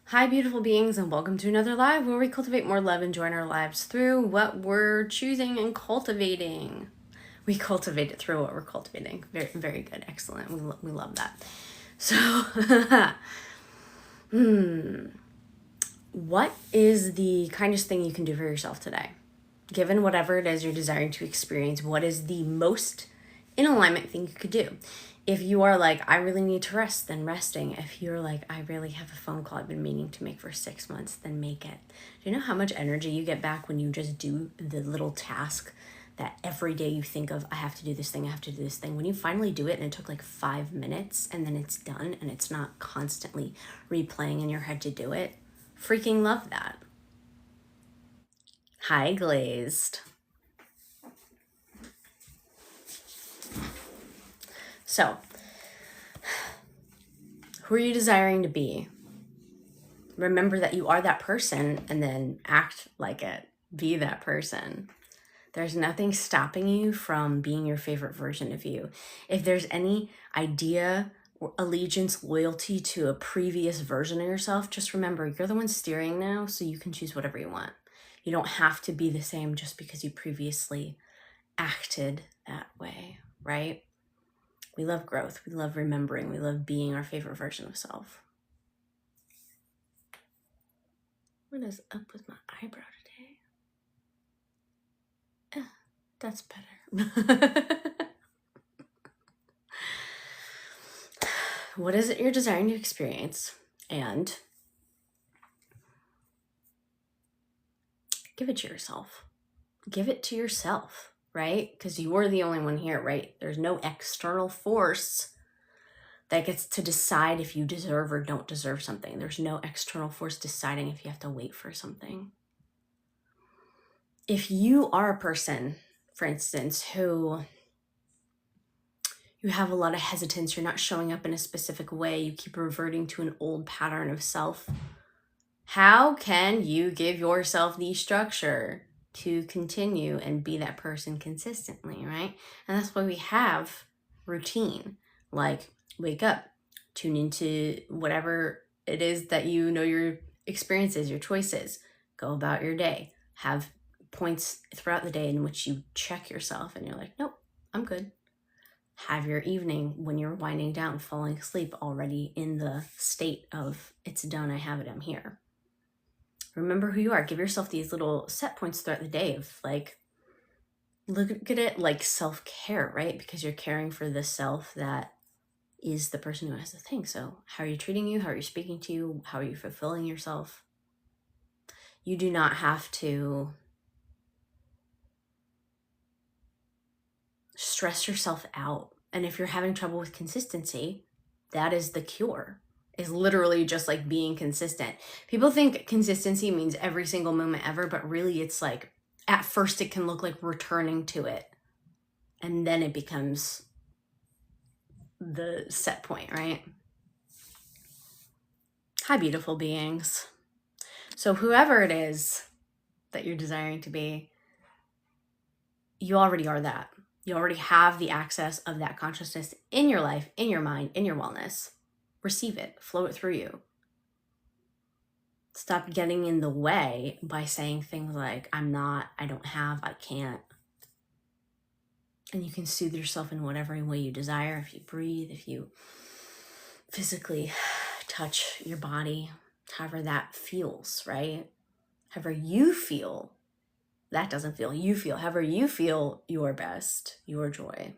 Hi, beautiful beings, and welcome to another live where we cultivate more love and join our lives through what we're choosing and cultivating. We cultivate it through what we're cultivating. Very, very good. Excellent. We love that. So, what is the kindest thing you can do for yourself today? Given whatever it is you're desiring to experience, what is the most in alignment thing you could do? If you are like, I really need to rest, then resting. If you're like, I really have a phone call I've been meaning to make for 6 months, then make it. Do you know how much energy you get back when you just do the little task that every day you think of, I have to do this thing, I have to do this thing. When you finally do it and it took like 5 minutes and then it's done and it's not constantly replaying in your head to do it, freaking love that. Hi, Glazed. So, who are you desiring to be? Remember that you are that person and then act like it. Be that person. There's nothing stopping you from being your favorite version of you. If there's any idea or allegiance, loyalty to a previous version of yourself, just remember you're the one steering now, so you can choose whatever you want. You don't have to be the same just because you previously acted that way, right? We love growth. We love remembering. We love being our favorite version of self. What is up with my eyebrow today? That's better. What is it you're desiring to experience? And give it to yourself. Give it to yourself, right? Because you are the only one here, right? There's no external force that gets to decide if you deserve or don't deserve something. There's no external force deciding if you have to wait for something. If you are a person, for instance, who you have a lot of hesitance, you're not showing up in a specific way, you keep reverting to an old pattern of self, how can you give yourself the structure to continue and be that person consistently, right? And that's why we have routine, like wake up, tune into whatever it is that you know your experiences, your choices, go about your day, have points throughout the day in which you check yourself and you're like, nope, I'm good. Have your evening when you're winding down, falling asleep, already in the state of it's done, I have it, I'm here. Remember who you are. Give yourself these little set points throughout the day of like, look at it like self-care, right? Because you're caring for the self that is the person who has the thing. So how are you treating you? How are you speaking to you? How are you fulfilling yourself? You do not have to stress yourself out. And if you're having trouble with consistency, that is the cure. Is literally just like being consistent. People think consistency means every single moment ever, but really it's like at first it can look like returning to it. And then it becomes the set point, right? Hi, beautiful beings. So whoever it is that you're desiring to be, you already are that. You already have the access of that consciousness in your life, in your mind, in your wellness. Receive it, flow it through you. Stop getting in the way by saying things like, I'm not, I don't have, I can't. And you can soothe yourself in whatever way you desire. If you breathe, if you physically touch your body, however that feels, right? However you feel, that doesn't feel, you feel, however you feel your best, your joy.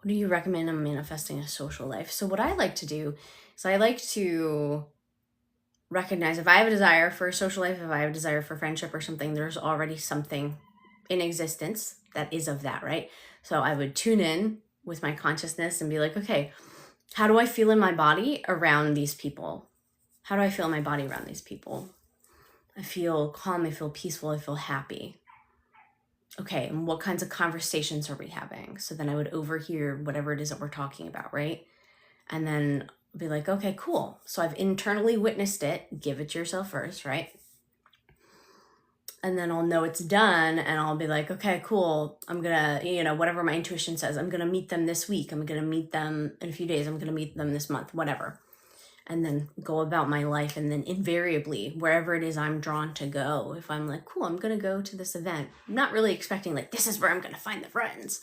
What do you recommend on manifesting a social life? So what I like to do is I like to recognize if I have a desire for a social life, if I have a desire for friendship or something, there's already something in existence that is of that, right? So I would tune in with my consciousness and be like, okay, how do I feel in my body around these people? How do I feel in my body around these people? I feel calm, I feel peaceful, I feel happy. Okay, and what kinds of conversations are we having? So then I would overhear whatever it is that we're talking about, right? And then be like, okay, cool. So I've internally witnessed it. Give it to yourself first, right? And then I'll know it's done and I'll be like, okay, cool. I'm gonna, whatever my intuition says, I'm gonna meet them this week. I'm gonna meet them in a few days. I'm gonna meet them this month, whatever. And then go about my life. And then invariably, wherever it is I'm drawn to go, if I'm like, cool, I'm gonna go to this event, I'm not really expecting like, this is where I'm gonna find the friends.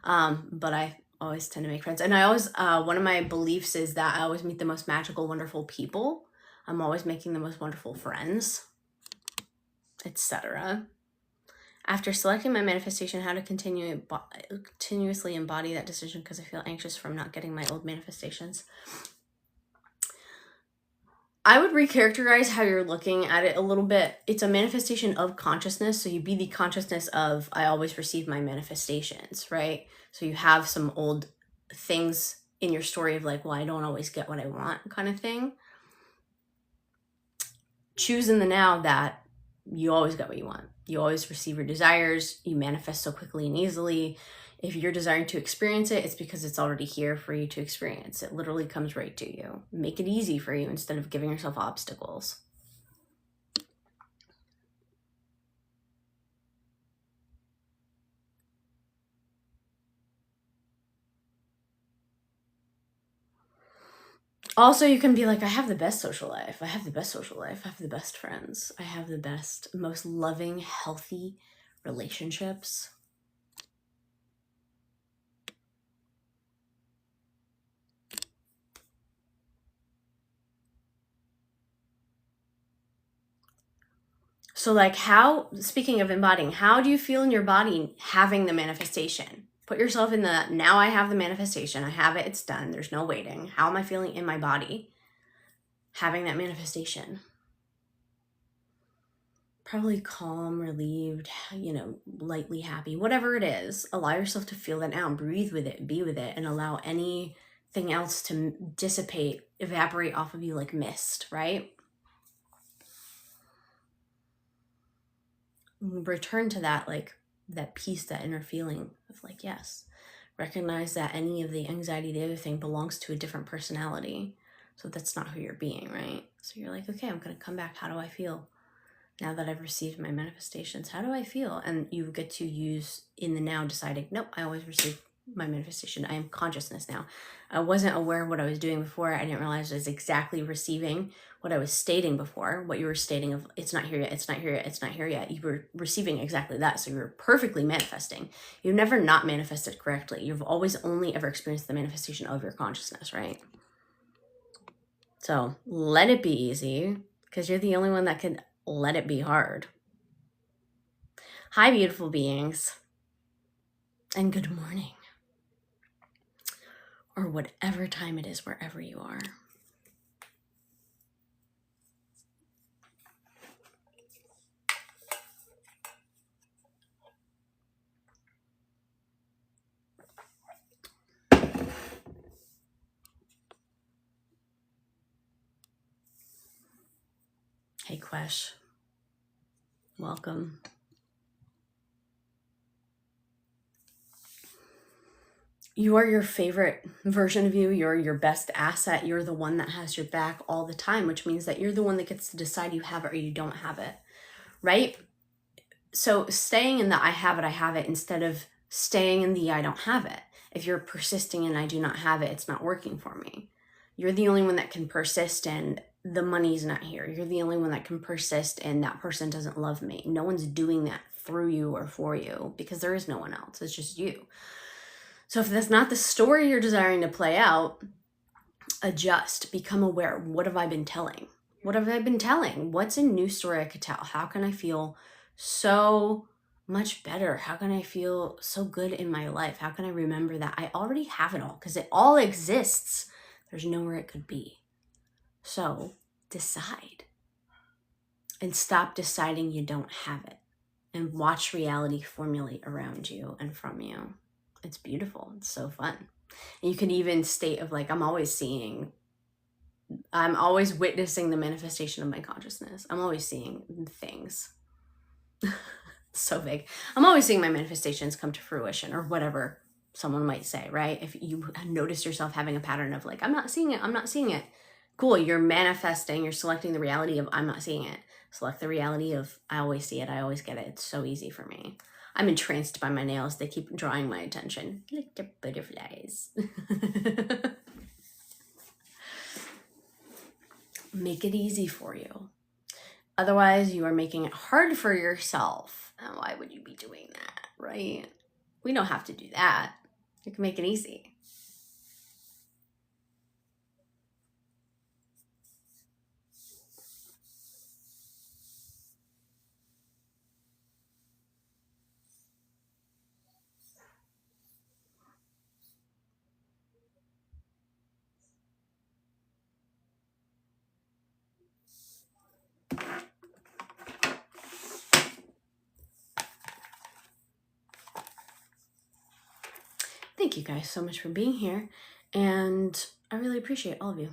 But I always tend to make friends. And I always, one of my beliefs is that I always meet the most magical, wonderful people. I'm always making the most wonderful friends, etc. After selecting my manifestation, how to continuously embody that decision because I feel anxious from not getting my old manifestations. I would recharacterize how you're looking at it a little bit. It's a manifestation of consciousness. So you be the consciousness of, I always receive my manifestations, right? So you have some old things in your story of like, well, I don't always get what I want kind of thing. Choose in the now that you always get what you want. You always receive your desires. You manifest so quickly and easily. If you're desiring to experience it, it's because it's already here for you to experience. It literally comes right to you. Make it easy for you instead of giving yourself obstacles. Also, you can be like, I have the best social life. I have the best social life. I have the best friends. I have the best, most loving, healthy relationships. So like speaking of embodying, how do you feel in your body having the manifestation? Put yourself in the, now I have the manifestation. I have it. It's done. There's no waiting. How am I feeling in my body having that manifestation? Probably calm, relieved, lightly happy, whatever it is. Allow yourself to feel that out. Breathe with it, be with it, and allow anything else to dissipate, evaporate off of you like mist, right? Return to that, like that peace, that inner feeling of like, yes. Recognize that any of the anxiety, the other thing belongs to a different personality. So that's not who you're being, right? So you're like, okay, I'm going to come back. How do I feel? Now that I've received my manifestations, how do I feel? And you get to use in the now deciding, nope, I always receive my manifestation. I am consciousness now. I wasn't aware of what I was doing before. I didn't realize I was exactly receiving what I was stating before, what you were stating of it's not here yet, it's not here yet, it's not here yet. You were receiving exactly that. So you were perfectly manifesting. You've never not manifested correctly. You've always only ever experienced the manifestation of your consciousness, right? So let it be easy because you're the only one that can let it be hard. Hi, beautiful beings, and good morning, or whatever time it is, wherever you are. Hey, Quesh, welcome. You are your favorite version of you. You're your best asset. You're the one that has your back all the time, which means that you're the one that gets to decide you have it or you don't have it, right? So staying in the I have it, instead of staying in the I don't have it. If you're persisting in I do not have it, it's not working for me. You're the only one that can persist and the money's not here. You're the only one that can persist and that person doesn't love me. No one's doing that through you or for you because there is no one else. It's just you. So if that's not the story you're desiring to play out, adjust, become aware. What have I been telling? What have I been telling? What's a new story I could tell? How can I feel so much better? How can I feel so good in my life? How can I remember that I already have it all? Because it all exists. There's nowhere it could be. So decide. And stop deciding you don't have it. And watch reality formulate around you and from you. It's beautiful. It's so fun. And you can even state of like, I'm always witnessing the manifestation of my consciousness. I'm always seeing things. So big. I'm always seeing my manifestations come to fruition or whatever someone might say, right? If you notice yourself having a pattern of like, I'm not seeing it. Cool. You're manifesting, you're selecting the reality of I'm not seeing it. Select the reality of, I always see it, I always get it. It's so easy for me. I'm entranced by my nails. They keep drawing my attention. Like the butterflies. Make it easy for you. Otherwise, you are making it hard for yourself. And why would you be doing that, right? We don't have to do that. You can make it easy. Thank you guys so much for being here, and I really appreciate all of you.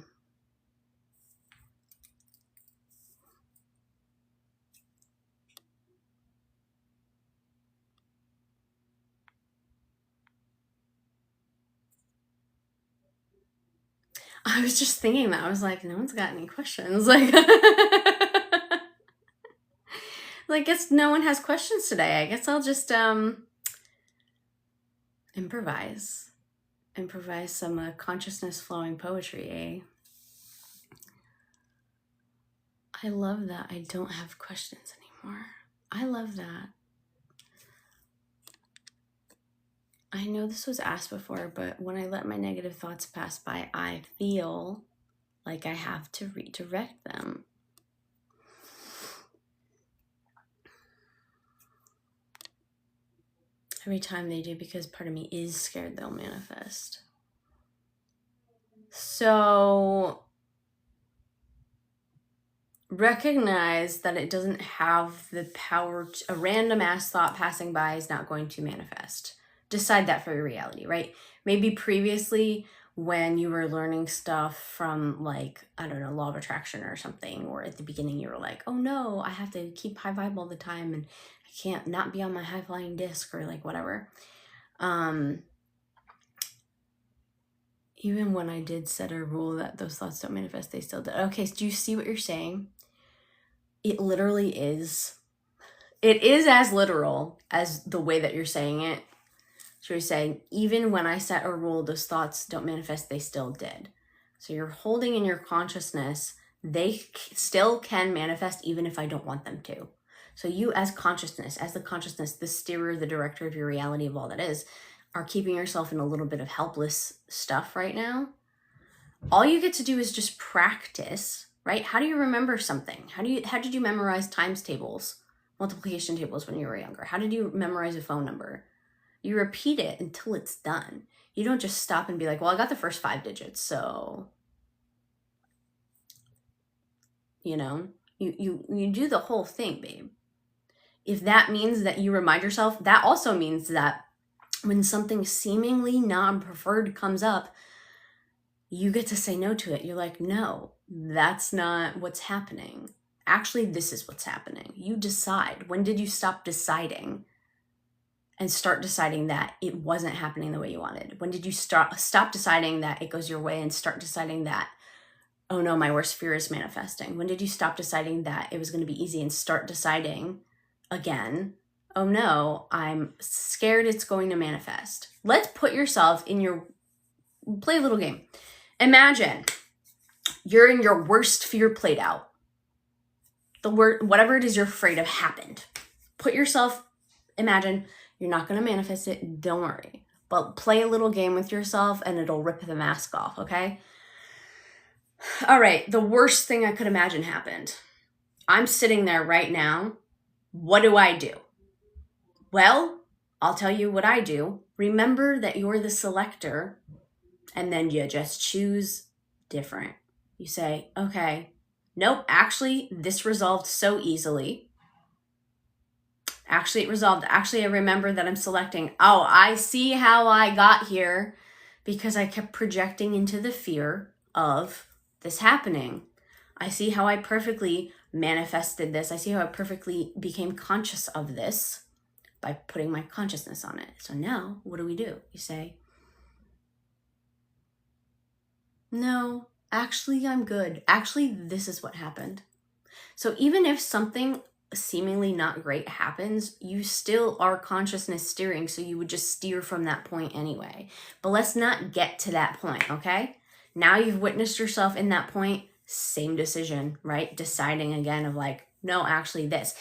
I was just thinking that. I was like, no one's got any questions. Like, I guess no one has questions today. I guess I'll just improvise some consciousness flowing poetry, eh? I love that I don't have questions anymore. I love that. I know this was asked before, but when I let my negative thoughts pass by, I feel like I have to redirect them. Every time they do, because part of me is scared they'll manifest. So recognize that it doesn't have the power to, a random ass thought passing by is not going to manifest. Decide that for your reality, right? Maybe previously when you were learning stuff from, like, I don't know, law of attraction or something, or at the beginning you were like, oh no, I have to keep high vibe all the time and I can't not be on my high flying disc, or like whatever. Even when I did set a rule that those thoughts don't manifest, they still did. Okay, so do you see what you're saying? It literally is. It is as literal as the way that you're saying it. So you're saying, even when I set a rule, those thoughts don't manifest, they still did. So you're holding in your consciousness, they still can manifest even if I don't want them to. So you as consciousness, as the consciousness, the steerer, the director of your reality of all that is, are keeping yourself in a little bit of helpless stuff right now. All you get to do is just practice, right? How do you remember something? How did you memorize times tables, multiplication tables when you were younger? How did you memorize a phone number? You repeat it until it's done. You don't just stop and be like, well, I got the first 5 digits, so, you know, you do the whole thing, babe. If that means that you remind yourself, that also means that when something seemingly non-preferred comes up, you get to say no to it. You're like, no, that's not what's happening. Actually, this is what's happening. You decide. When did you stop deciding and start deciding that it wasn't happening the way you wanted? When did you stop deciding that it goes your way and start deciding that, oh no, my worst fear is manifesting? When did you stop deciding that it was going to be easy and start deciding again, oh no, I'm scared it's going to manifest? Let's put yourself in your, play a little game. Imagine you're in your worst fear played out. Whatever it is you're afraid of happened. Put yourself, imagine you're not going to manifest it. Don't worry. But play a little game with yourself and it'll rip the mask off, okay? All right, the worst thing I could imagine happened. I'm sitting there right now. What do I do? Well, I'll tell you what I do. Remember that you're the selector, and then you just choose different. You say, okay, nope, actually, this resolved so easily. Actually, it resolved. Actually, I remember that I'm selecting. Oh, I see how I got here, because I kept projecting into the fear of this happening. I see how I perfectly manifested this. I see how I perfectly became conscious of this by putting my consciousness on it. So now, what do? You say, no, actually, I'm good. Actually, this is what happened. So even if something seemingly not great happens, you still are consciousness steering, so you would just steer from that point anyway. But let's not get to that point, okay? Now you've witnessed yourself in that point, same decision, right? Deciding again of like, no, actually this.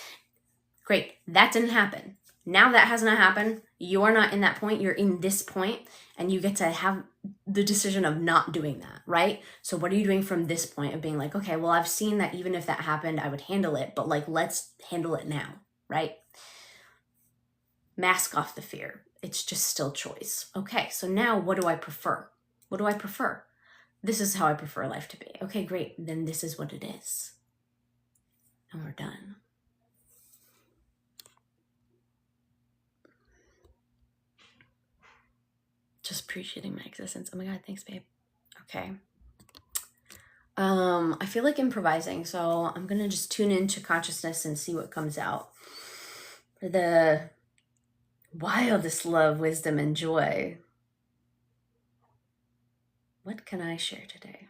Great, that didn't happen. Now that has not happened. You are not in that point, you're in this point, and you get to have the decision of not doing that, right? So what are you doing from this point of being like, okay, well, I've seen that even if that happened, I would handle it, but like, let's handle it now, right? Mask off the fear. It's just still choice. Okay, so now what do I prefer? What do I prefer? This is how I prefer life to be. Okay, great. Then this is what it is. And we're done. Just appreciating my existence. Oh my God, thanks, babe. Okay. I feel like improvising, so I'm gonna just tune into consciousness and see what comes out. For the wildest love, wisdom, and joy, what can I share today?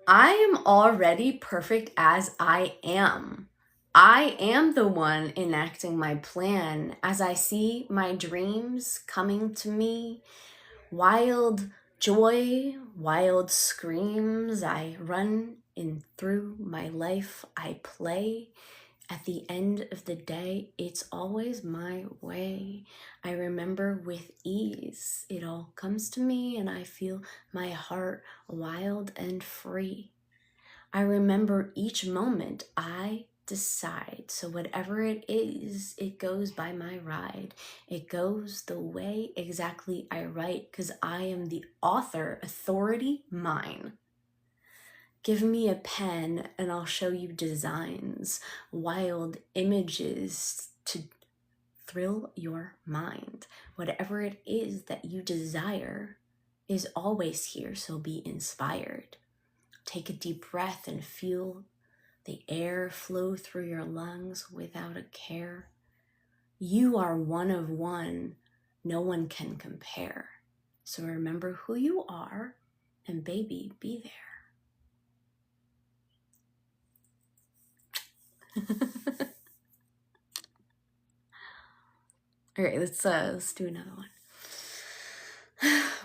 I am already perfect as I am. I am the one enacting my plan as I see my dreams coming to me. Wild joy, wild screams. I run in through my life. I play. At the end of the day, it's always my way. I remember with ease. It all comes to me and I feel my heart wild and free. I remember each moment I decide. So whatever it is, it goes by my ride. It goes the way exactly I write because I am the author, authority mine. Give me a pen and I'll show you designs, wild images to thrill your mind. Whatever it is that you desire is always here, so be inspired. Take a deep breath and feel the air flow through your lungs without a care. You are one of one. No one can compare. So remember who you are and baby, be there. All right, let's do another one.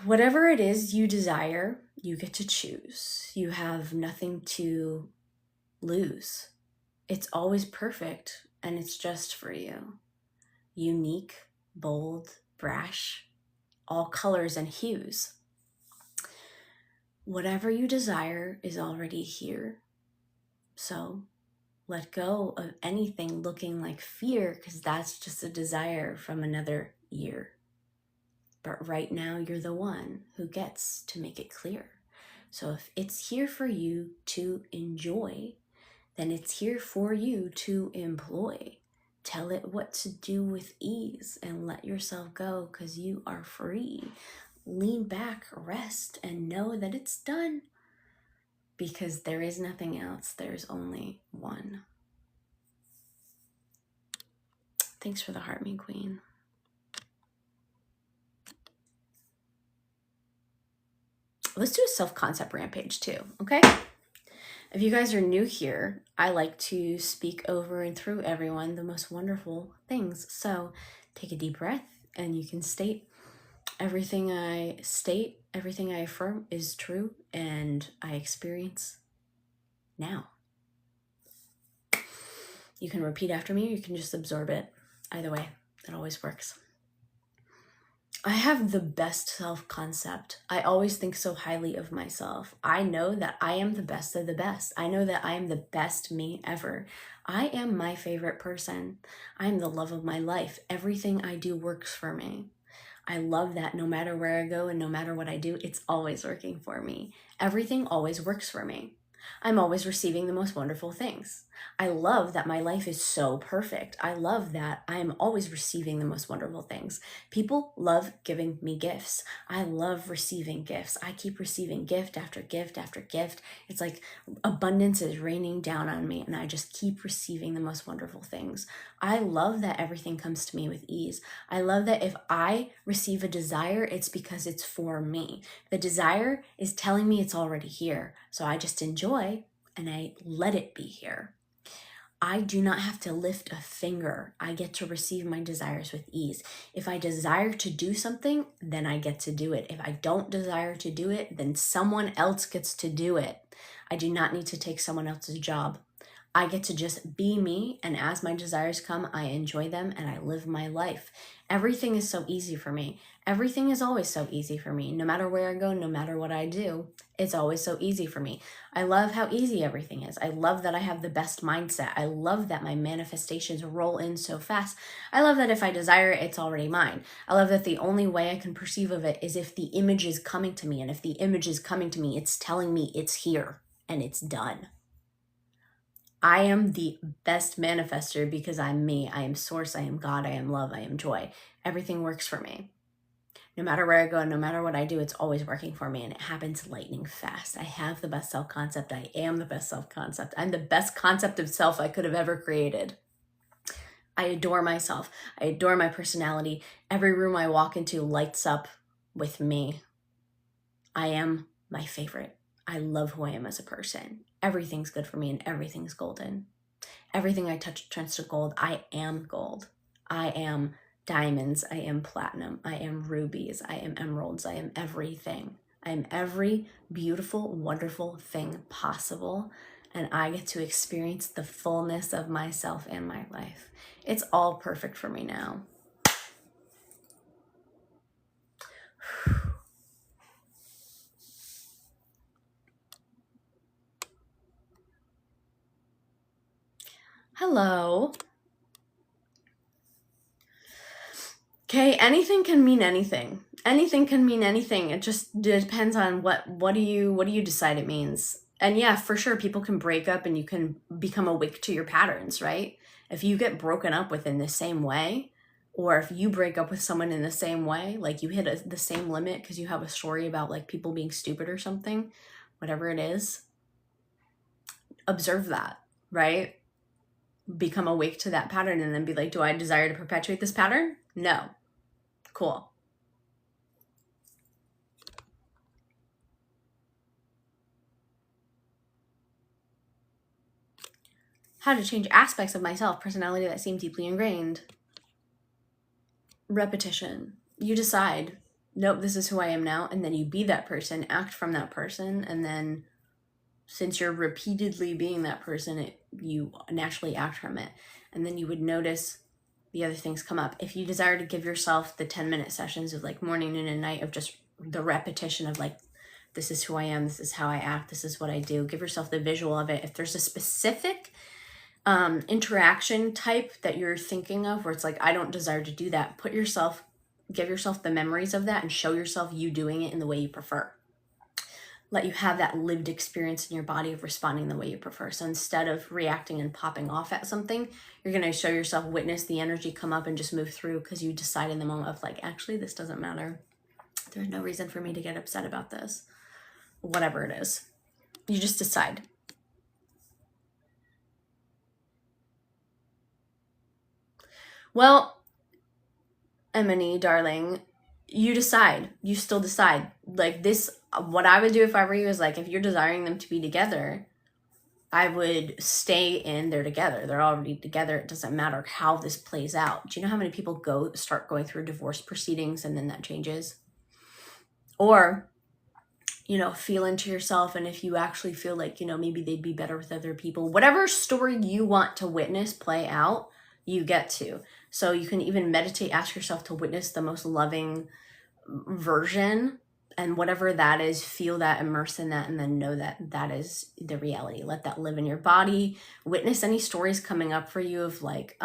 Whatever it is you desire, you get to choose. You have nothing to lose. It's always perfect and it's just for you. Unique, bold, brash, all colors and hues. Whatever you desire is already here. So let go of anything looking like fear because that's just a desire from another year. But right now you're the one who gets to make it clear. So if it's here for you to enjoy, then it's here for you to employ. Tell it what to do with ease and let yourself go because you are free. Lean back, rest, and know that it's done because there is nothing else. There's only one. Thanks for the heart, me queen. Let's do a self-concept rampage too, okay? If you guys are new here, I like to speak over and through everyone the most wonderful things. So take a deep breath and you can state everything I state, everything I affirm is true and I experience now. You can repeat after me or you can just absorb it. Either way, it always works. I have the best self-concept. I always think so highly of myself. I know that I am the best of the best. I know that I am the best me ever. I am my favorite person. I am the love of my life. Everything I do works for me. I love that no matter where I go and no matter what I do, it's always working for me. Everything always works for me. I'm always receiving the most wonderful things. I love that my life is so perfect. I love that I am always receiving the most wonderful things. People love giving me gifts. I love receiving gifts. I keep receiving gift after gift after gift. It's like abundance is raining down on me and I just keep receiving the most wonderful things. I love that everything comes to me with ease. I love that if I receive a desire, it's because it's for me. The desire is telling me it's already here. So I just enjoy and I let it be here. I do not have to lift a finger. I get to receive my desires with ease. If I desire to do something, then I get to do it. If I don't desire to do it, then someone else gets to do it. I do not need to take someone else's job. I get to just be me, and as my desires come, I enjoy them and I live my life. Everything is so easy for me. Everything is always so easy for me. No matter where I go, no matter what I do, it's always so easy for me. I love how easy everything is. I love that I have the best mindset. I love that my manifestations roll in so fast. I love that if I desire it, it's already mine. I love that the only way I can perceive of it is if the image is coming to me. And if the image is coming to me, it's telling me it's here and it's done. I am the best manifester because I'm me. I am source. I am God. I am love. I am joy. Everything works for me. No matter where I go, no matter what I do, it's always working for me, and it happens lightning fast. I have the best self-concept. I am the best self-concept. I'm the best concept of self I could have ever created. I adore myself. I adore my personality. Every room I walk into lights up with me. I am my favorite. I love who I am as a person. Everything's good for me and everything's golden. Everything I touch turns to gold. I am gold. I am diamonds. I am platinum. I am rubies. I am emeralds. I am everything. I am every beautiful, wonderful thing possible. And I get to experience the fullness of myself and my life. It's all perfect for me now. Hello. Okay, anything can mean anything. Anything can mean anything. It just depends on what do you decide it means. And yeah, for sure, people can break up and you can become awake to your patterns, right? If you get broken up with in the same way, or if you break up with someone in the same way, like you hit the same limit because you have a story about like people being stupid or something, whatever it is, observe that, right? Become awake to that pattern and then be like, do I desire to perpetuate this pattern? No. Cool. How to change aspects of myself, personality that seem deeply ingrained. Repetition. You decide, nope, this is who I am now, and then you be that person, act from that person, and then since you're repeatedly being that person, you naturally act from it. And then you would notice the other things come up. If you desire to give yourself the 10-minute sessions of like morning, noon, and night of just the repetition of like, this is who I am, this is how I act, this is what I do, give yourself the visual of it. If there's a specific interaction type that you're thinking of where it's like, I don't desire to do that, give yourself the memories of that and show yourself you doing it in the way you prefer. Let you have that lived experience in your body of responding the way you prefer. So instead of reacting and popping off at something, you're going to show yourself, witness the energy come up and just move through because you decide in the moment of like, actually, this doesn't matter. There's no reason for me to get upset about this. Whatever it is. You just decide. Well, Emily, darling, you decide. You still decide. Like this, what I would do if I were you is like, if you're desiring them to be together, I would stay in there together. They're already together. It doesn't matter how this plays out. Do you know how many people start going through divorce proceedings and then that changes? Or, feel into yourself. And if you actually feel like, maybe they'd be better with other people, whatever story you want to witness play out, you get to. So you can even meditate, ask yourself to witness the most loving version, and whatever that is, feel that, immerse in that, and then know that that is the reality. Let that live in your body. Witness any stories coming up for you of like,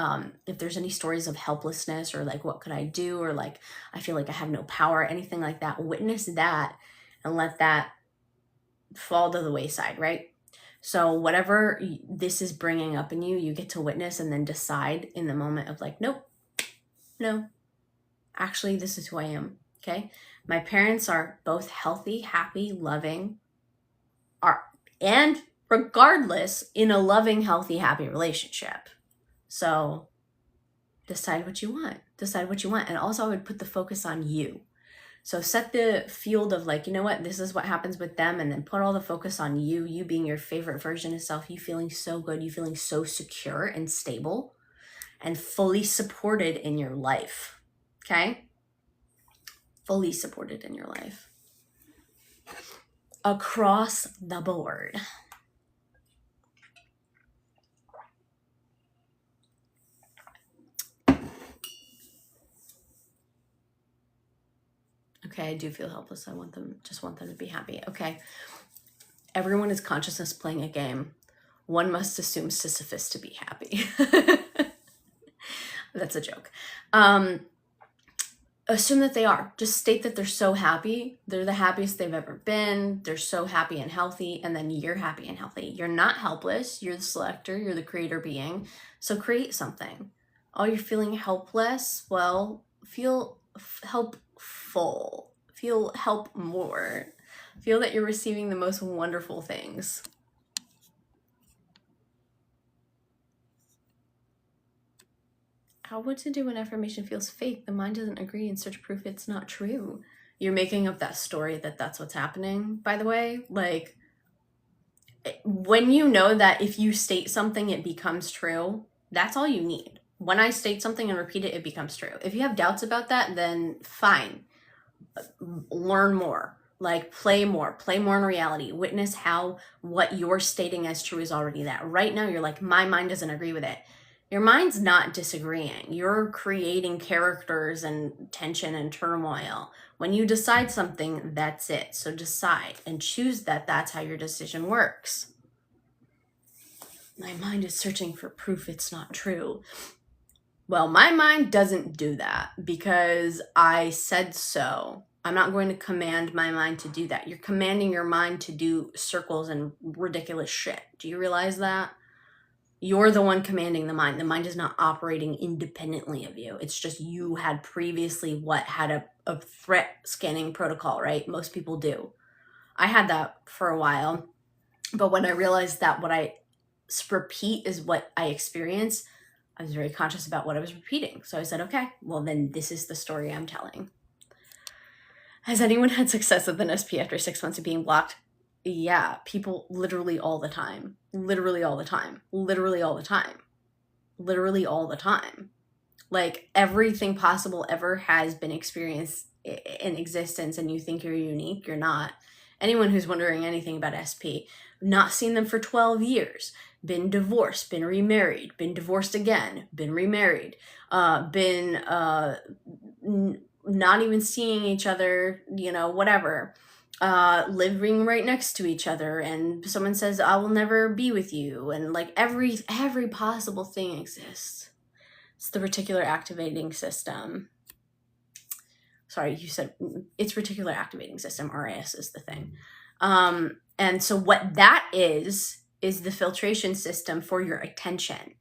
if there's any stories of helplessness or like, what could I do? Or like, I feel like I have no power, anything like that. Witness that and let that fall to the wayside, right? So whatever this is bringing up in you, you get to witness and then decide in the moment of like, nope, no, actually, this is who I am. Okay. My parents are both healthy, happy, loving, and regardless in a loving, healthy, happy relationship. So decide what you want. And also I would put the focus on you. So set the field of like, you know what, this is what happens with them, and then put all the focus on you being your favorite version of self, you feeling so good, you feeling so secure and stable and fully supported in your life. Okay? Fully supported in your life. Across the board. Okay, I do feel helpless. I just want them to be happy. Okay. Everyone is consciousness playing a game. One must assume Sisyphus to be happy. That's a joke. Assume that they are. Just state that they're so happy. They're the happiest they've ever been. They're so happy and healthy. And then you're happy and healthy. You're not helpless. You're the selector. You're the creator being. So create something. Oh, you're feeling helpless? Well, feel helpful. Feel help more. Feel that you're receiving the most wonderful things. What to do when affirmation feels fake? The mind doesn't agree and search proof it's not true. You're making up that story that that's what's happening, by the way. Like, when you know that if you state something, it becomes true, that's all you need. When I state something and repeat it, it becomes true. If you have doubts about that, then fine. Learn more. Like, play more in reality. Witness how what you're stating as true is already that. Right now, you're like, my mind doesn't agree with it. Your mind's not disagreeing. You're creating characters and tension and turmoil. When you decide something, that's it. So decide and choose that that's how your decision works. My mind is searching for proof it's not true. Well, my mind doesn't do that because I said so. I'm not going to command my mind to do that. You're commanding your mind to do circles and ridiculous shit. Do you realize that? You're the one commanding the mind. The mind is not operating independently of you. It's just you had previously had a threat scanning protocol, right? Most people do. I had that for a while. But when I realized that what I repeat is what I experience, I was very conscious about what I was repeating. So I said, okay, well then this is the story I'm telling. Has anyone had success with an SP after 6 months of being blocked? Yeah, people literally all the time. Literally all the time. Literally all the time. Literally all the time. Like, everything possible ever has been experienced in existence, and you think you're unique. You're not. Anyone who's wondering anything about SP, not seen them for 12 years, been divorced, been remarried, been divorced again, been remarried, been not even seeing each other, whatever, living right next to each other, and someone says, I will never be with you, and like every possible thing exists. It's the reticular activating system. Sorry, you said it's reticular activating system, RAS is the thing. And so what that is the filtration system for your attention.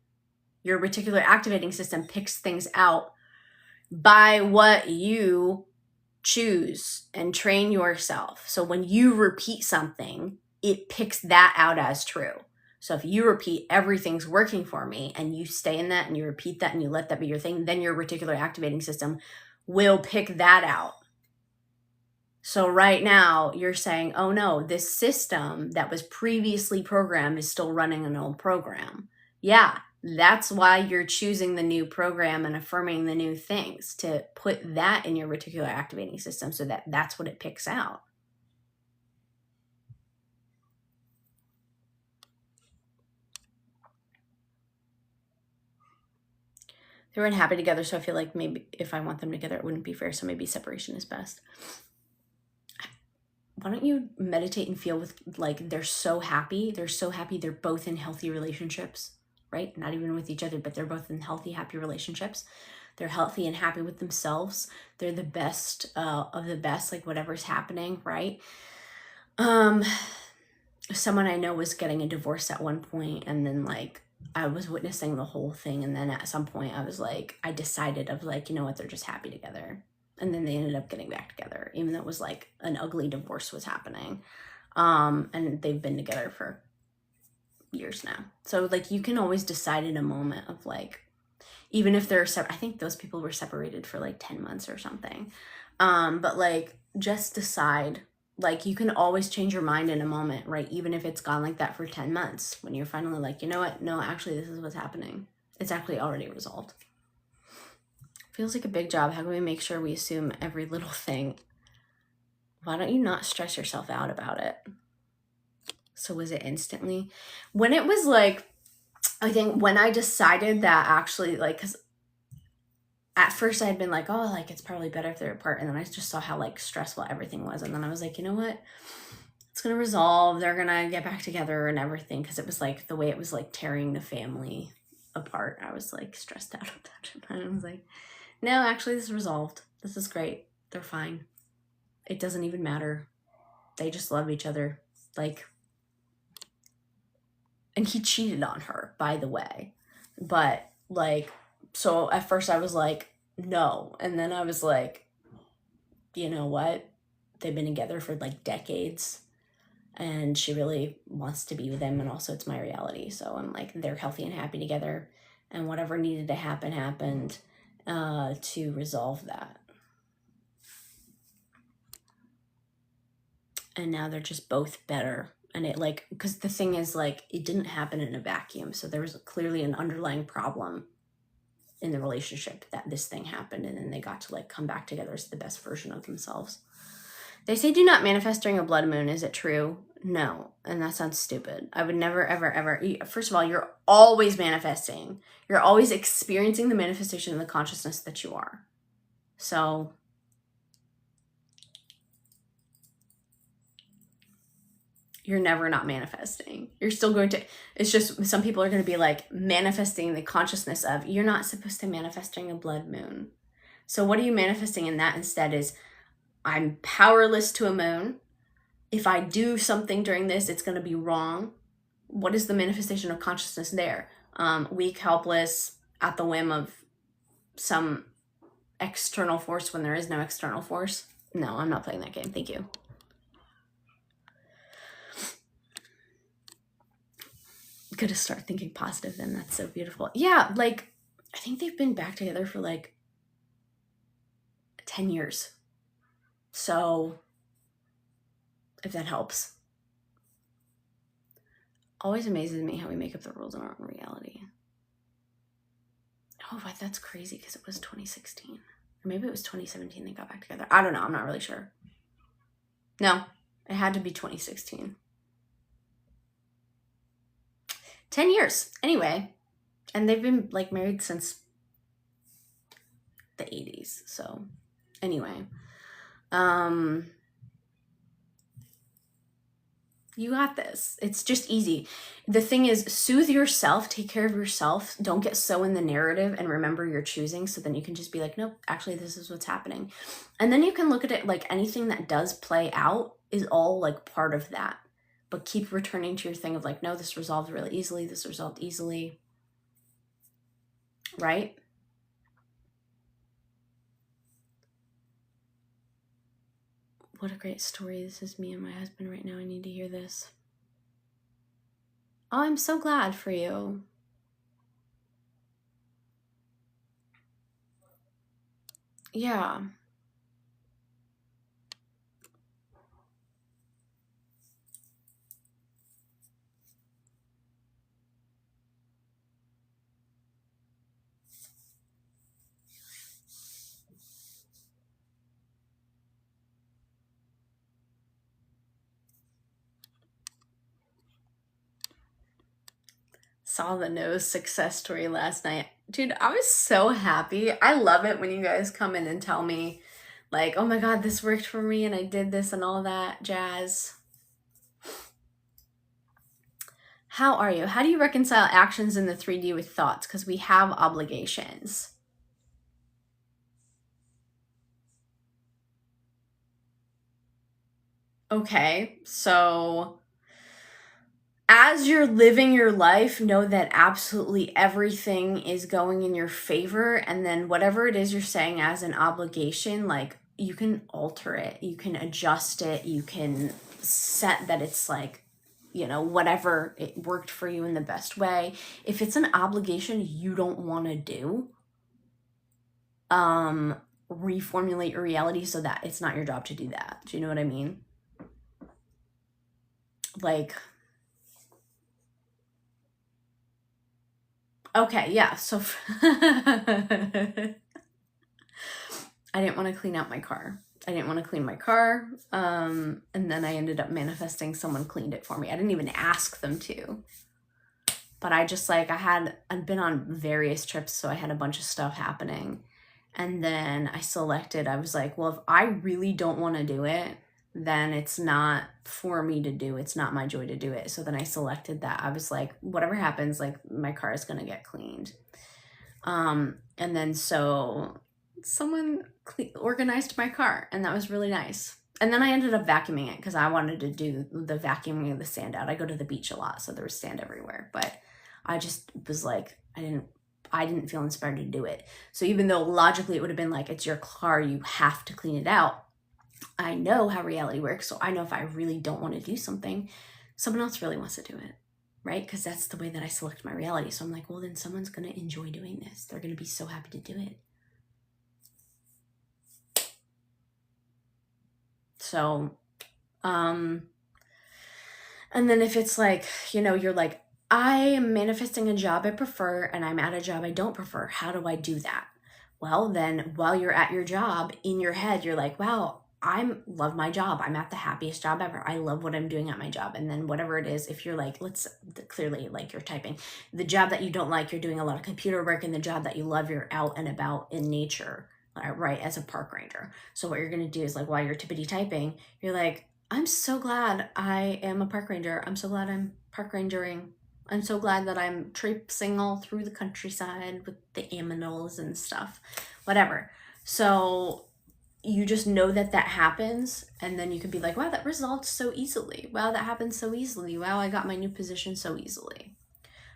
Your reticular activating system picks things out by what you choose and train yourself. So when you repeat something, it picks that out as true. So if you repeat everything's working for me, and you stay in that and you repeat that and you let that be your thing, then your reticular activating system will pick that out. So right now you're saying, oh no, this system that was previously programmed is still running an old program. Yeah, that's why you're choosing the new program and affirming the new things, to put that in your reticular activating system so that that's what it picks out. They were unhappy together, so I feel like maybe if I want them together, it wouldn't be fair, so maybe separation is best. Why don't you meditate and feel with, like, they're so happy, they're both in healthy relationships, right? Not even with each other, but they're both in healthy, happy relationships. They're healthy and happy with themselves. They're the best of the best, like whatever's happening, right? Someone I know was getting a divorce at one point, and then like I was witnessing the whole thing, and then at some point I was like, I decided, of like, you know what, they're just happy together. And then they ended up getting back together, even though it was like an ugly divorce was happening. And they've been together for years now. So like, you can always decide in a moment of like, even if they're I think those people were separated for like 10 months or something. But like, just decide. Like, you can always change your mind in a moment, right? Even if it's gone like that for 10 months, when you're finally like, you know what? No, actually, this is what's happening. It's actually already resolved. Feels like a big job. How can we make sure we assume every little thing? Why don't you not stress yourself out about it? So was it instantly? When it was like, I think when I decided that actually, like, because at first I had been like, oh, like, it's probably better if they're apart. And then I just saw how, like, stressful everything was. And then I was like, you know what? It's going to resolve. They're going to get back together and everything. Because it was like the way it was like tearing the family apart. I was like stressed out of that. And I was like, no, actually, this is resolved. This is great. They're fine. It doesn't even matter. They just love each other. Like, and he cheated on her, by the way. But like, so at first I was like, no. And then I was like, you know what? They've been together for like decades and she really wants to be with him. And also it's my reality. So I'm like, they're healthy and happy together. And whatever needed to happen happened to resolve that. And now they're just both better. And it like, because the thing is like, it didn't happen in a vacuum. So there was clearly an underlying problem in the relationship that this thing happened. And then they got to like come back together as the best version of themselves. They say do not manifest during a blood moon. Is it true? No. And that sounds stupid. I would never, ever, ever. First of all, you're always manifesting. You're always experiencing the manifestation of the consciousness that you are. So you're never not manifesting. You're still going to, it's just some people are going to be like manifesting the consciousness of, you're not supposed to manifest during a blood moon. So what are you manifesting in that instead is, I'm powerless to a moon. If I do something during this, it's going to be wrong. What is the manifestation of consciousness there? Weak, helpless, at the whim of some external force when there is no external force. No, I'm not playing that game. Thank you. Gotta start thinking positive then. That's so beautiful. Yeah, like, I think they've been back together for like 10 years. So, if that helps. Always amazes me how we make up the rules in our own reality. Oh, but that's crazy because it was 2016. Or maybe it was 2017 they got back together. I don't know. I'm not really sure. No, it had to be 2016. 10 years. Anyway, and they've been like married since the 80s. So anyway, you got this. It's just easy. The thing is, soothe yourself, take care of yourself. Don't get so in the narrative and remember you're choosing. So then you can just be like, nope, actually this is what's happening. And then you can look at it like anything that does play out is all like part of that. But keep returning to your thing of like, no, this resolved really easily. This resolved easily. Right? What a great story. This is me and my husband right now. I need to hear this. Oh, I'm so glad for you. Yeah. Saw the nose success story last night. Dude, I was so happy. I love it when you guys come in and tell me like, oh my God, this worked for me and I did this and all that jazz. How are you? How do you reconcile actions in the 3D with thoughts? Because we have obligations. Okay, so as you're living your life, know that absolutely everything is going in your favor. And then whatever it is you're saying as an obligation, like you can alter it, you can adjust it, you can set that it's like, you know, whatever it worked for you in the best way. If it's an obligation you don't want to do, reformulate your reality so that it's not your job to do that. Do you know what I mean? Like, okay, yeah, so I didn't want to clean out my car. I didn't want to clean my car. And then I ended up manifesting someone cleaned it for me. I didn't even ask them to. But I just like, I'd been on various trips, so I had a bunch of stuff happening. And then I was like, well, if I really don't want to do it, then it's not for me to do. It's not my joy to do it. So then I selected that. I was like, whatever happens, like my car is going to get cleaned. And then so someone organized my car, and that was really nice. And then I ended up vacuuming it because I wanted to do the vacuuming of the sand out. I go to the beach a lot, so there was sand everywhere. But I just was like, I didn't feel inspired to do it. So even though logically it would have been like, it's your car, you have to clean it out, I know how reality works. So I know if I really don't want to do something, someone else really wants to do it, right? Because that's the way that I select my reality. So I'm like, well, then someone's going to enjoy doing this. They're going to be so happy to do it. So, and then if it's like, you know, you're like, I am manifesting a job I prefer and I'm at a job I don't prefer. How do I do that? Well, then while you're at your job, in your head, you're like, wow, I love my job. I'm at the happiest job ever. I love what I'm doing at my job. And then whatever it is, if you're like, clearly like you're typing, the job that you don't like, you're doing a lot of computer work, and the job that you love, you're out and about in nature, right, as a park ranger. So what you're going to do is like, while you're tippity typing, you're like, I'm so glad I am a park ranger. I'm so glad I'm park rangering. I'm so glad that I'm traipsing all through the countryside with the aminals and stuff, whatever. So you just know that that happens, and then you can be like, wow, that resolved so easily. Wow, that happened so easily. Wow, I got my new position so easily.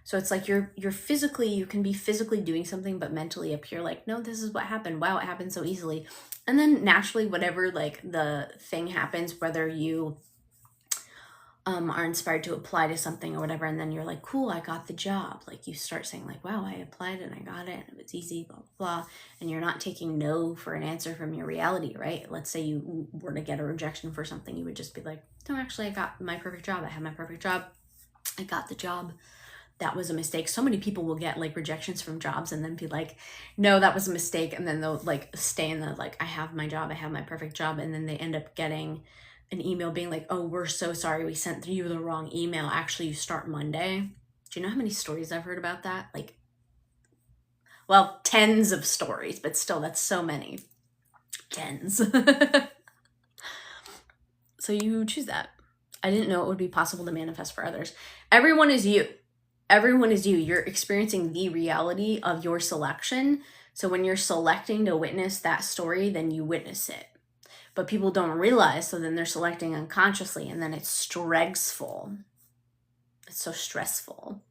So it's like you're physically, you can be physically doing something, but mentally up here, like, no, this is what happened. Wow, it happened so easily. And then naturally, whatever like the thing happens, whether you are inspired to apply to something or whatever, and then you're like, cool, I got the job. Like you start saying like, wow, I applied and I got it, and it was easy, blah, blah, blah. And you're not taking no for an answer from your reality, right? Let's say you were to get a rejection for something, you would just be like, no, actually, I got my perfect job. I had my perfect job. I got the job. That was a mistake. So many people will get like rejections from jobs and then be like, no, that was a mistake. And then they'll like stay in the, like, I have my job, I have my perfect job. And then they end up getting an email being like, oh, we're so sorry, we sent you the wrong email. Actually, you start Monday. Do you know how many stories I've heard about that? Like, well, tens of stories, but still, that's so many. Tens. So you choose that. I didn't know it would be possible to manifest for others. Everyone is you. Everyone is you. You're experiencing the reality of your selection. So when you're selecting to witness that story, then you witness it. But people don't realize, so then they're selecting unconsciously, and then it's stressful. It's so stressful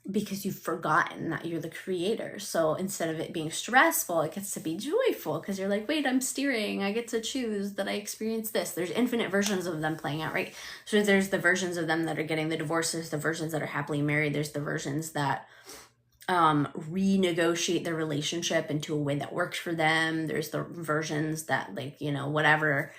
because you've forgotten that you're the creator. So instead of it being stressful, it gets to be joyful because you're like, wait, I'm steering. I get to choose that I experience this. There's infinite versions of them playing out, right? So there's the versions of them that are getting the divorces, the versions that are happily married. There's the versions that renegotiate their relationship into a way that works for them. There's the versions that like, you know, whatever.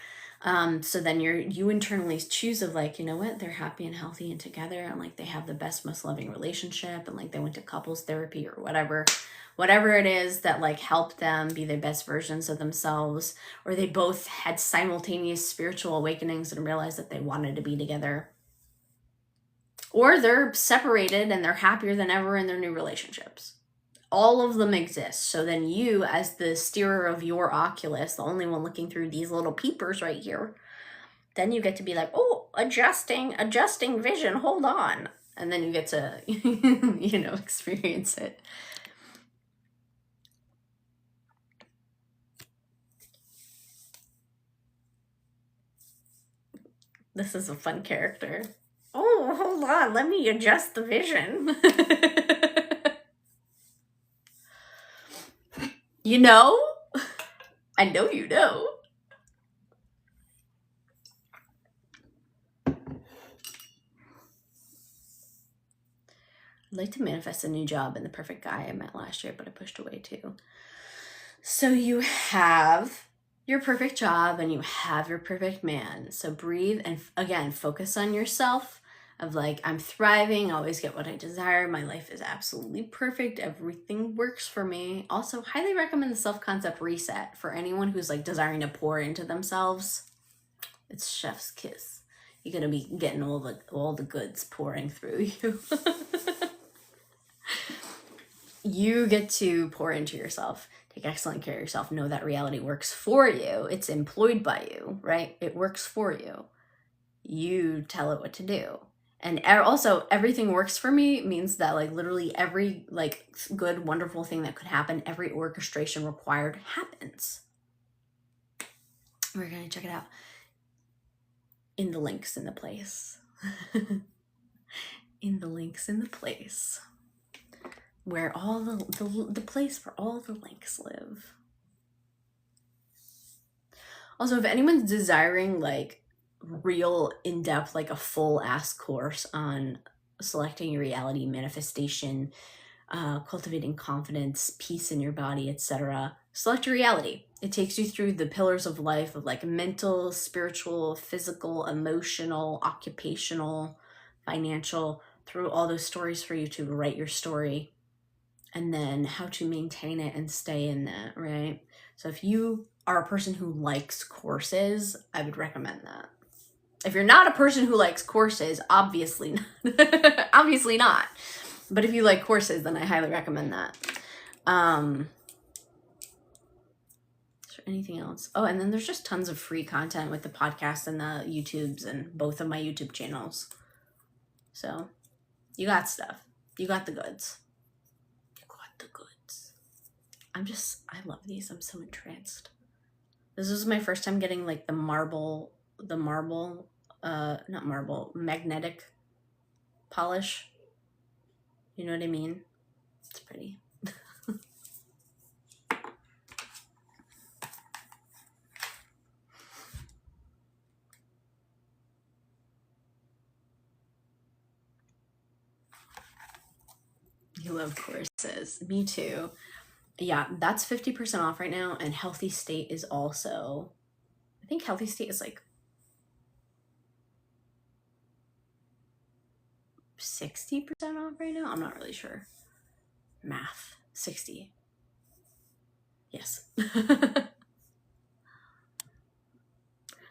So then you internally choose of like, you know what, they're happy and healthy and together, and like they have the best, most loving relationship, and like they went to couples therapy or whatever it is that like helped them be their best versions of themselves, or they both had simultaneous spiritual awakenings and realized that they wanted to be together. Or they're separated and they're happier than ever in their new relationships. All of them exist. So then you, as the steerer of your Oculus, the only one looking through these little peepers right here, then you get to be like, oh, adjusting vision, hold on. And then you get to, you know, experience it. This is a fun character. Oh, hold on, let me adjust the vision. You know? I know you know. I'd like to manifest a new job and the perfect guy I met last year, but I pushed away too. So you have your perfect job and you have your perfect man. So breathe and again, focus on yourself of like, I'm thriving, I always get what I desire, my life is absolutely perfect, everything works for me. Also, highly recommend the self-concept reset for anyone who's like desiring to pour into themselves. It's chef's kiss. You're gonna be getting all the goods pouring through you. You get to pour into yourself, take excellent care of yourself, know that reality works for you. It's employed by you, right? It works for you. You tell it what to do. And also, everything works for me means that like literally every like good, wonderful thing that could happen, every orchestration required happens. We're gonna check it out in the links in the place. In the links in the place. Where all the place where all the links live. Also, if anyone's desiring like real in-depth, like a full ass course on selecting your reality, manifestation, cultivating confidence, peace in your body, etc., select your reality. It takes you through the pillars of life of like mental, spiritual, physical, emotional, occupational, financial, through all those stories for you to write your story. And then how to maintain it and stay in that, right? So if you are a person who likes courses, I would recommend that. If you're not a person who likes courses, obviously not. Obviously not. But if you like courses, then I highly recommend that. Is there anything else? Oh, and then there's just tons of free content with the podcast and the YouTubes and both of my YouTube channels. So you got stuff. You got the goods. The goods. I love these. I'm so entranced. This was my first time getting like magnetic polish. You know what I mean? It's pretty. You love courses. Me too. Yeah, that's 50% off right now. And Healthy State is also, I think Healthy State is like 60% off right now. I'm not really sure. Math. 60. Yes.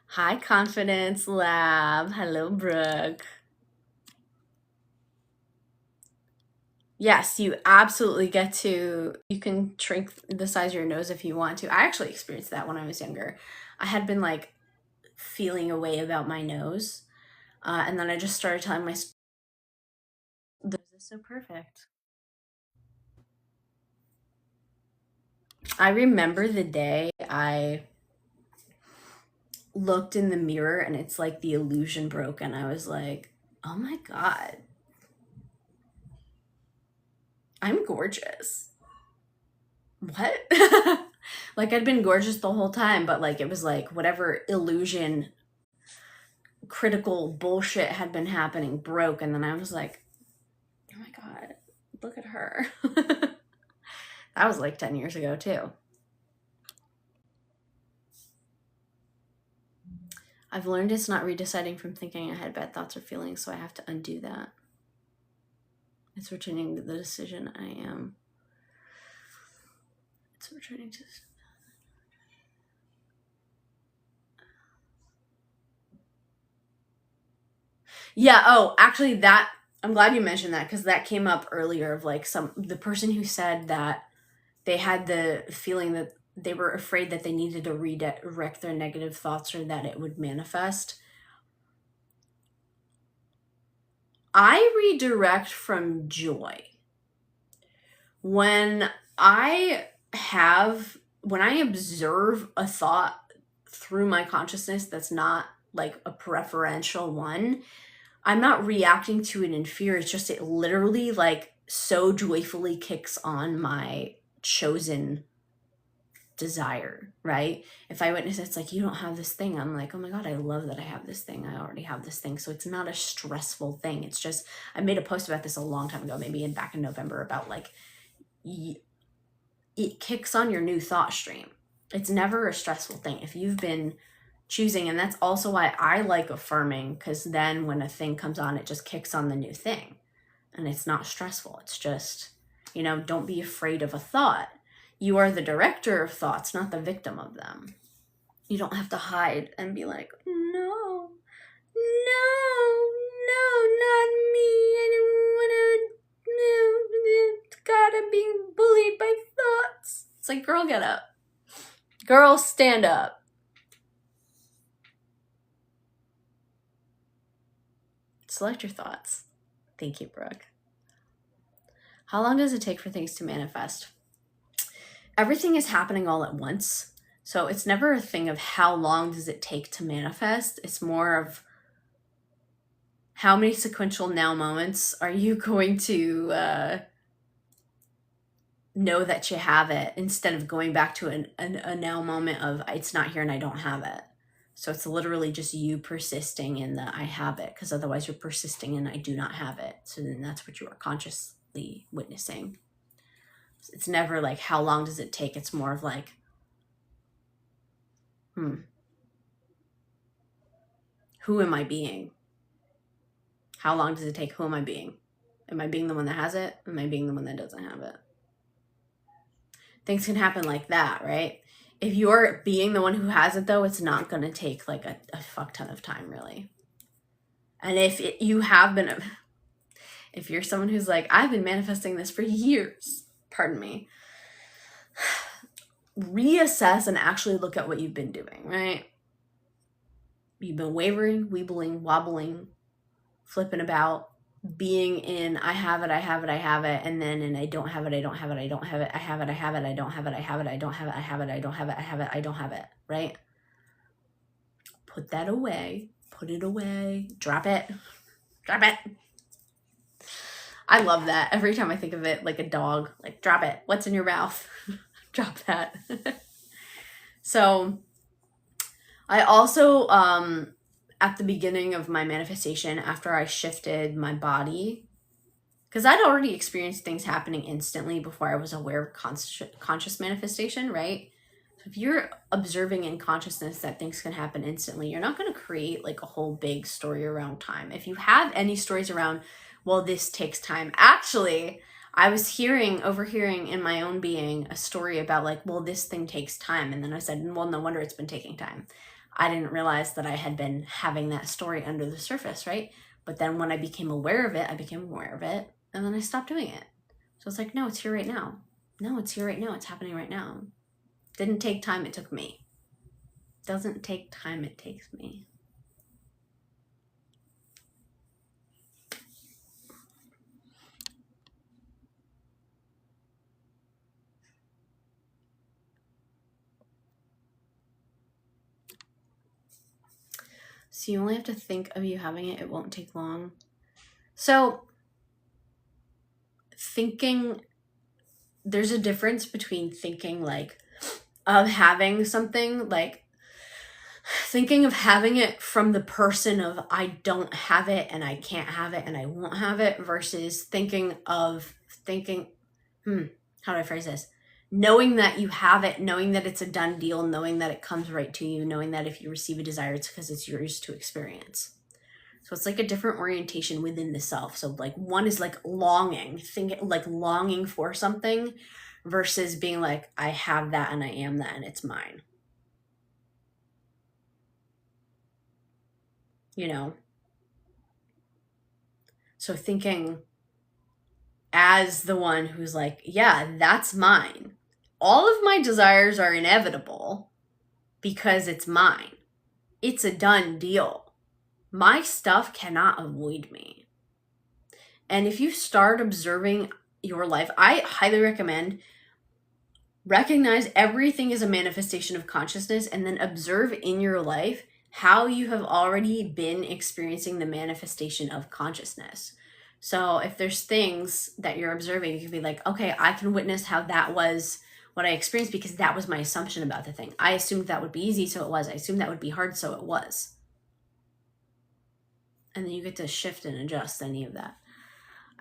Hi, Confidence Lab. Hello, Brooke. Yes, you absolutely get to, you can shrink the size of your nose if you want to. I actually experienced that when I was younger. I had been like feeling a way about my nose. And then I just started telling my, this is so perfect. I remember the day I looked in the mirror and it's like the illusion broke and I was like, oh my God, I'm gorgeous. What? Like I'd been gorgeous the whole time, but like it was like whatever illusion, critical bullshit had been happening broke. And then I was like, oh my God, look at her. That was like 10 years ago too. I've learned it's not redeciding from thinking I had bad thoughts or feelings, so I have to undo that. It's returning to the decision I am. It's returning to... Yeah, oh, actually that, I'm glad you mentioned that because that came up earlier of like the person who said that they had the feeling that they were afraid that they needed to redirect their negative thoughts or that it would manifest. I redirect from joy. When I observe a thought through my consciousness that's not like a preferential one, I'm not reacting to it in fear. It's just it literally like so joyfully kicks on my chosen desire, right? If I witness it's like, you don't have this thing, I'm like, oh my God, I love that I have this thing. I already have this thing. So it's not a stressful thing. It's just, I made a post about this a long time ago, maybe back in November, about like, it kicks on your new thought stream. It's never a stressful thing. If you've been choosing, and that's also why I like affirming, because then when a thing comes on, it just kicks on the new thing. And it's not stressful. It's just, don't be afraid of a thought. You are the director of thoughts, not the victim of them. You don't have to hide and be like, no, not me. I don't want to, God, I'm being bullied by thoughts. It's like, girl, get up. Girl, stand up. Select your thoughts. Thank you, Brooke. How long does it take for things to manifest? Everything is happening all at once. So it's never a thing of how long does it take to manifest. It's more of how many sequential now moments are you going to know that you have it, instead of going back to a now moment of it's not here and I don't have it. So it's literally just you persisting in the I have it, because otherwise you're persisting in I do not have it. So then that's what you are consciously witnessing. It's never like how long does it take. It's more of like, who am I being? How long does it take? Who am I being? Am I being the one that has it? Am I being the one that doesn't have it? Things can happen like that, right? If you're being the one who has it, though, it's not going to take like a fuck ton of time, really. And if you're someone who's like, I've been manifesting this for years, pardon me, reassess and actually look at what you've been doing, right? You've been wavering, weebling, wobbling, flipping about, being in I have it, and then in I don't have it, I don't have it, I don't have it, I have it, I don't have it, I have it, I don't have it, I have it, I don't have it, I have it, I don't have it, right? Put that away, put it away, drop it. I love that. Every time I think of it like a dog, like drop it. What's in your mouth? Drop that. So I also, at the beginning of my manifestation, after I shifted my body, because I'd already experienced things happening instantly before I was aware of conscious manifestation, right? So if you're observing in consciousness that things can happen instantly, you're not going to create like a whole big story around time. If you have any stories around, well, this takes time. Actually, I was overhearing in my own being a story about like, well, this thing takes time. And then I said, well, no wonder it's been taking time. I didn't realize that I had been having that story under the surface, right? But then when I became aware of it, and then I stopped doing it. So it's like, no, it's here right now. No, it's here right now. It's happening right now. Didn't take time, it took me. Doesn't take time, it takes me. So you only have to think of you having it. It won't take long. So thinking, there's a difference between thinking like of having something, like thinking of having it from the person of I don't have it and I can't have it and I won't have it, versus thinking, how do I phrase this? Knowing that you have it, knowing that it's a done deal, knowing that it comes right to you, knowing that if you receive a desire, it's because it's yours to experience. So it's like a different orientation within the self. So like one is like longing for something, versus being like, I have that and I am that and it's mine. So thinking as the one who's like, yeah, that's mine. All of my desires are inevitable because it's mine. It's a done deal. My stuff cannot avoid me. And if you start observing your life, I highly recommend recognize everything is a manifestation of consciousness, and then observe in your life how you have already been experiencing the manifestation of consciousness. So if there's things that you're observing, you can be like, okay, I can witness how that was what I experienced because that was my assumption about the thing. I assumed that would be easy, so it was. I assumed that would be hard, so it was. And then you get to shift and adjust any of that.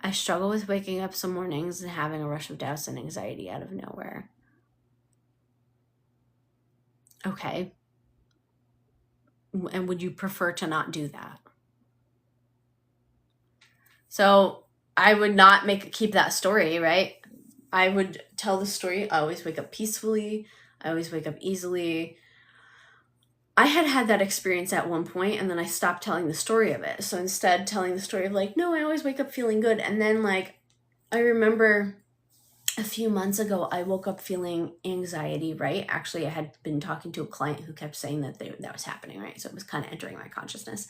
I struggle with waking up some mornings and having a rush of doubts and anxiety out of nowhere. Okay. And would you prefer to not do that? So I would not keep that story, right? I would tell the story. I always wake up peacefully. I always wake up easily. I had that experience at one point, and then I stopped telling the story of it. So instead, telling the story of like, no, I always wake up feeling good. And then like, I remember a few months ago, I woke up feeling anxiety, right? Actually, I had been talking to a client who kept saying that that was happening, right? So it was kind of entering my consciousness.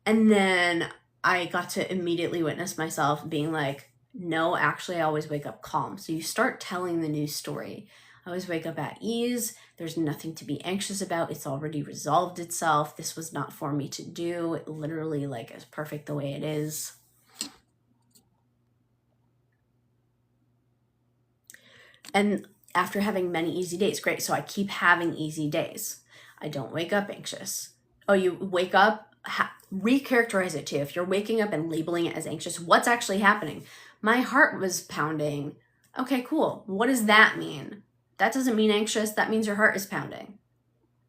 And then I got to immediately witness myself being like, no, actually, I always wake up calm. So you start telling the new story. I always wake up at ease. There's nothing to be anxious about. It's already resolved itself. This was not for me to do. It literally like is perfect the way it is. And after having many easy days, great. So I keep having easy days. I don't wake up anxious. Oh, you wake up, recharacterize it too. If you're waking up and labeling it as anxious, what's actually happening? My heart was pounding. Okay, cool. What does that mean? That doesn't mean anxious. That means your heart is pounding.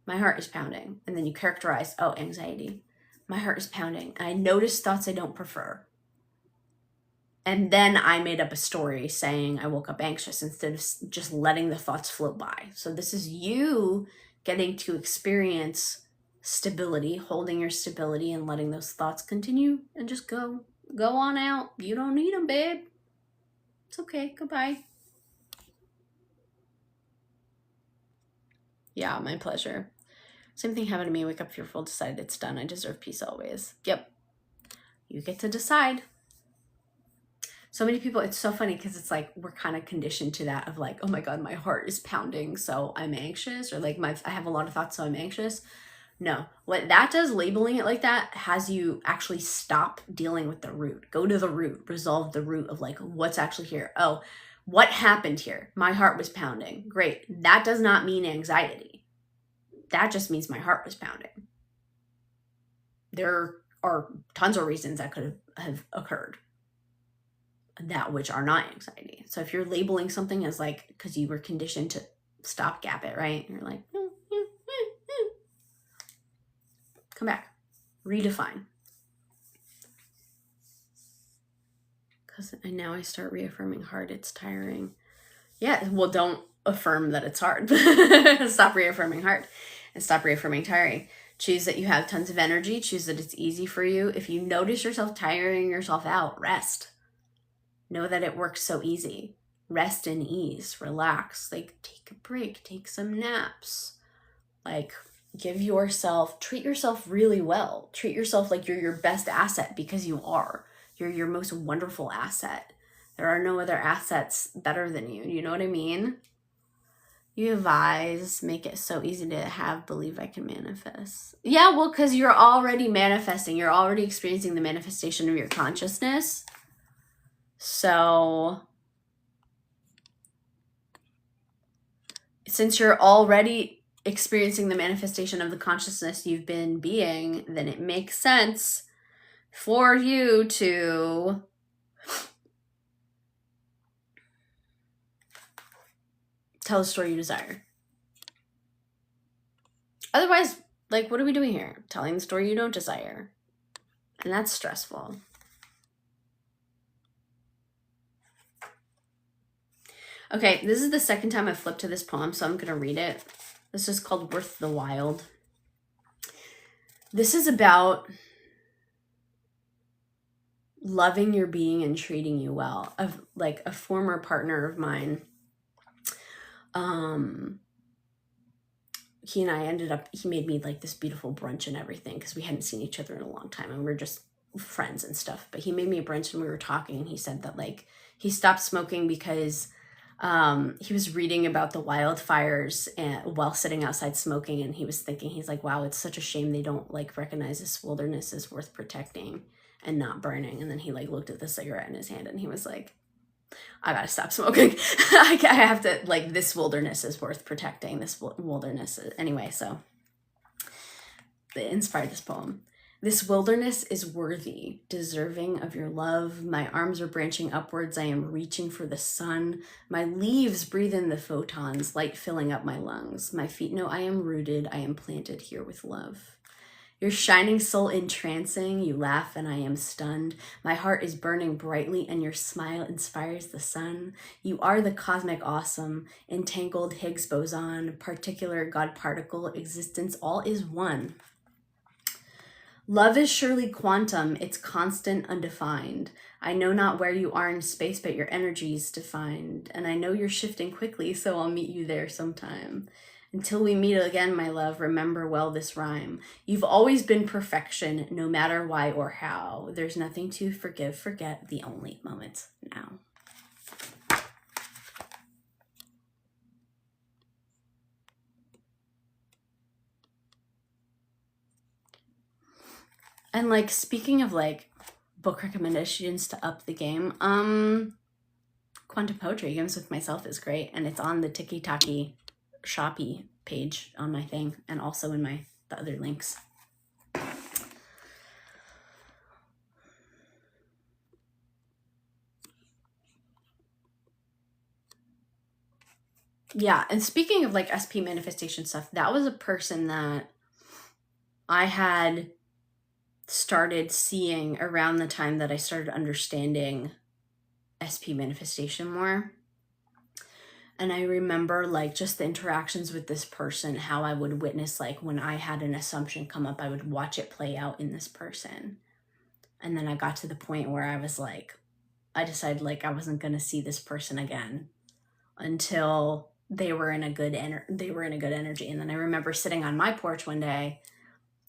My heart is pounding. And then you characterize, oh, anxiety. My heart is pounding. And I notice thoughts I don't prefer. And then I made up a story saying I woke up anxious instead of just letting the thoughts float by. So this is you getting to experience stability, holding your stability and letting those thoughts continue and just go on out. You don't need them, babe. It's okay. Goodbye. Yeah, my pleasure. Same thing happened to me. Wake up fearful, decide it's done. I deserve peace always. Yep. You get to decide. So many people, it's so funny because it's like we're kind of conditioned to that of like, oh my God, my heart is pounding, so I'm anxious, or like I have a lot of thoughts, so I'm anxious. No, what that does, labeling it like that, has you actually stop dealing with the root. Go to the root, resolve the root of like what's actually here. Oh, what happened here? My heart was pounding. Great. That does not mean anxiety. That just means my heart was pounding. There are tons of reasons that could have occurred, that which are not anxiety. So if you're labeling something as like, because you were conditioned to stopgap it, right? You're like, come back, redefine. Because now I start reaffirming hard, it's tiring. Yeah, well, don't affirm that it's hard. Stop reaffirming hard and stop reaffirming tiring. Choose that you have tons of energy. Choose that it's easy for you. If you notice yourself tiring yourself out, rest. Know that it works so easy. Rest in ease, relax, like take a break, take some naps. Like treat yourself really well. Treat yourself like you're your best asset, because you are. You're your most wonderful asset. There are no other assets better than you. You know what I mean? You have eyes, make it so easy to have, believe I can manifest. Yeah, well, because you're already manifesting. You're already experiencing the manifestation of your consciousness. So since you're already experiencing the manifestation of the consciousness you've been being, then it makes sense for you to tell the story you desire. Otherwise, like, what are we doing here? Telling the story you don't desire. And that's stressful. Okay, this is the second time I've flipped to this poem, so I'm going to read it. This is called Worth the Wild. This is about loving your being and treating you well. Of like a former partner of mine, he and I he made me like this beautiful brunch and everything, because we hadn't seen each other in a long time and we were just friends and stuff. But he made me a brunch and we were talking, and he said that like he stopped smoking because he was reading about the wildfires while sitting outside smoking, and he was thinking, he's like, wow, it's such a shame they don't like recognize this wilderness as worth protecting and not burning. And then he like looked at the cigarette in his hand and he was like, I gotta stop smoking. I have to, like, this wilderness is worth protecting. This wilderness anyway. So it inspired this poem. This wilderness is worthy, deserving of your love. My arms are branching upwards. I am reaching for the sun. My leaves breathe in the photons, light filling up my lungs. My feet know I am rooted. I am planted here with love. Your shining soul entrancing, you laugh and I am stunned. My heart is burning brightly and your smile inspires the sun. You are the cosmic awesome, entangled Higgs boson, particular God particle, existence, all is one. Love is surely quantum, it's constant, undefined. I know not where you are in space, but your energy's defined. And I know you're shifting quickly, so I'll meet you there sometime. Until we meet again, my love, remember well this rhyme. You've always been perfection, no matter why or how. There's nothing to forgive, forget, the only moment now. And like, speaking of like book recommendations to up the game, Quantum Poetry Games with Myself is great, and it's on the Tiki Taki Shopee page on my thing, and also in the other links. Yeah, and speaking of like SP manifestation stuff, that was a person that I had started seeing around the time that I started understanding SP manifestation more. And I remember like just the interactions with this person, how I would witness like when I had an assumption come up, I would watch it play out in this person. And then I got to the point where I was like, I decided like I wasn't going to see this person again until they were in a good energy. And then I remember sitting on my porch one day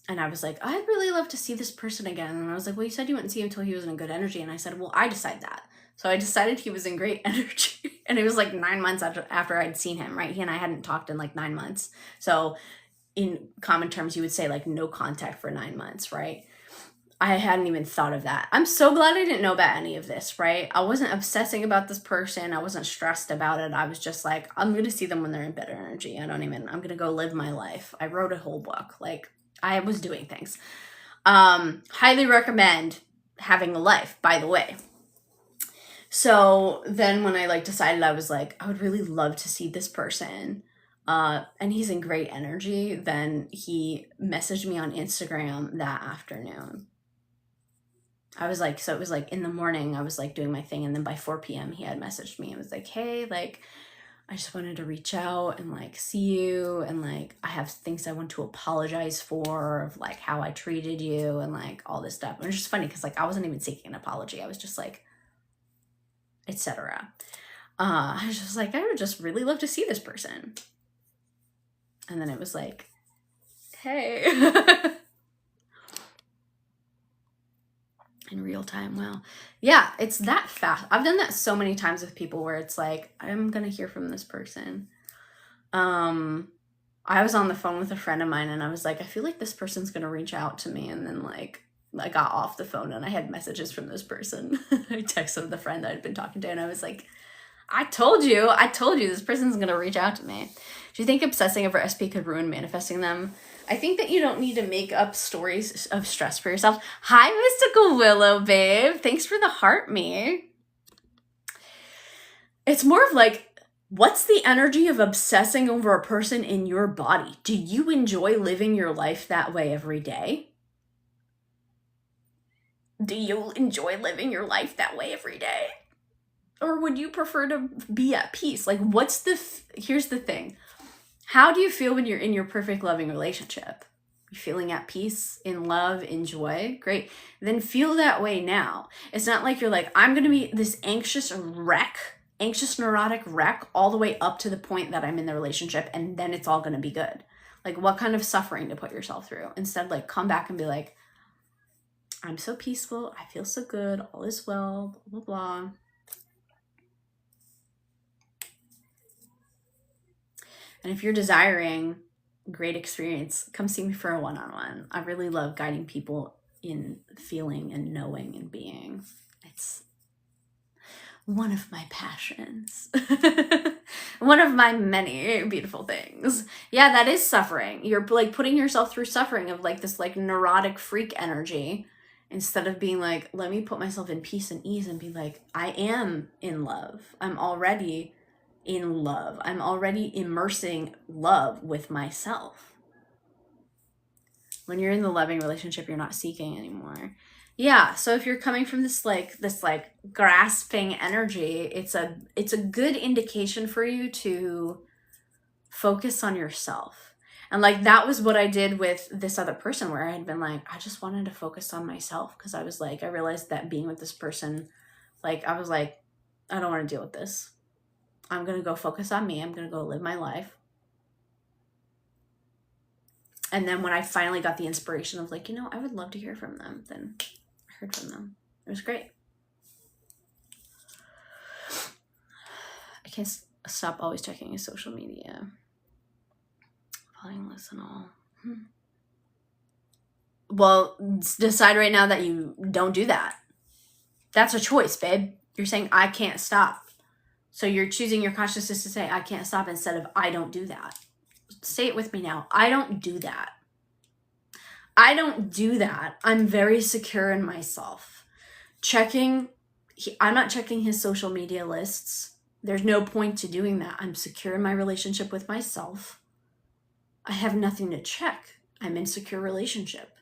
and I was like, I'd really love to see this person again. And I was like, well, you said you wouldn't see him until he was in a good energy. And I said, well, I decide that. So I decided he was in great energy. And it was like 9 months after I'd seen him, right? He and I hadn't talked in like 9 months. So in common terms, you would say like no contact for 9 months, right? I hadn't even thought of that. I'm so glad I didn't know about any of this, right? I wasn't obsessing about this person. I wasn't stressed about it. I was just like, I'm going to see them when they're in better energy. I'm going to go live my life. I wrote a whole book. Like, I was doing things. Highly recommend having a life, by the way. So then when I like decided, I was like, I would really love to see this person. And he's in great energy. Then he messaged me on Instagram that afternoon. I was like, so it was like in the morning, I was like doing my thing. And then by 4 p.m. he had messaged me and was like, hey, like, I just wanted to reach out and like see you. And like, I have things I want to apologize for of like how I treated you and like all this stuff. And it's just funny because like, I wasn't even seeking an apology. I was just like, etc. I was just like, I would just really love to see this person. And then it was like, hey. In real time. Wow. Yeah, it's that fast. I've done that so many times with people where it's like, I'm gonna hear from this person. I was on the phone with a friend of mine and I was like, I feel like this person's gonna reach out to me. And then like I got off the phone and I had messages from this person. I texted the friend that I'd been talking to and I was like, I told you this person's gonna reach out to me. Do you think obsessing over SP could ruin manifesting them? I think that you don't need to make up stories of stress for yourself. Hi, Mystical Willow, babe. Thanks for the heart me. It's more of like, what's the energy of obsessing over a person in your body? Do you enjoy living your life that way every day? Do you enjoy living your life that way every day? Or would you prefer to be at peace? Like, what's here's the thing. How do you feel when you're in your perfect loving relationship? You're feeling at peace, in love, in joy? Great. Then feel that way now. It's not like you're like, I'm going to be this anxious neurotic wreck all the way up to the point that I'm in the relationship and then it's all going to be good. Like, what kind of suffering to put yourself through? Instead, like, come back and be like, I'm so peaceful. I feel so good. All is well, blah, blah, blah. And if you're desiring great experience, come see me for a one-on-one. I really love guiding people in feeling and knowing and being. It's one of my passions. One of my many beautiful things. Yeah, that is suffering. You're like putting yourself through suffering of like this like neurotic freak energy instead of being like, let me put myself in peace and ease and be like, I am in love. I'm already in love. I'm already immersing love with myself. When you're in the loving relationship, you're not seeking anymore. Yeah, so if you're coming from this grasping energy, it's a good indication for you to focus on yourself. And like that was what I did with this other person, where I had been like, I just wanted to focus on myself, because I was like, I realized that being with this person, like I was like, I don't want to deal with this. I'm going to go focus on me. I'm going to go live my life. And then when I finally got the inspiration of like, I would love to hear from them, then I heard from them. It was great. I can't stop always checking his social media. Following list and all. Well, decide right now that you don't do that. That's a choice, babe. You're saying, I can't stop. So you're choosing your consciousness to say, I can't stop, instead of, I don't do that. Say it with me now. I don't do that. I don't do that. I'm very secure in myself. I'm not checking his social media lists. There's no point to doing that. I'm secure in my relationship with myself. I have nothing to check. I'm in secure relationship.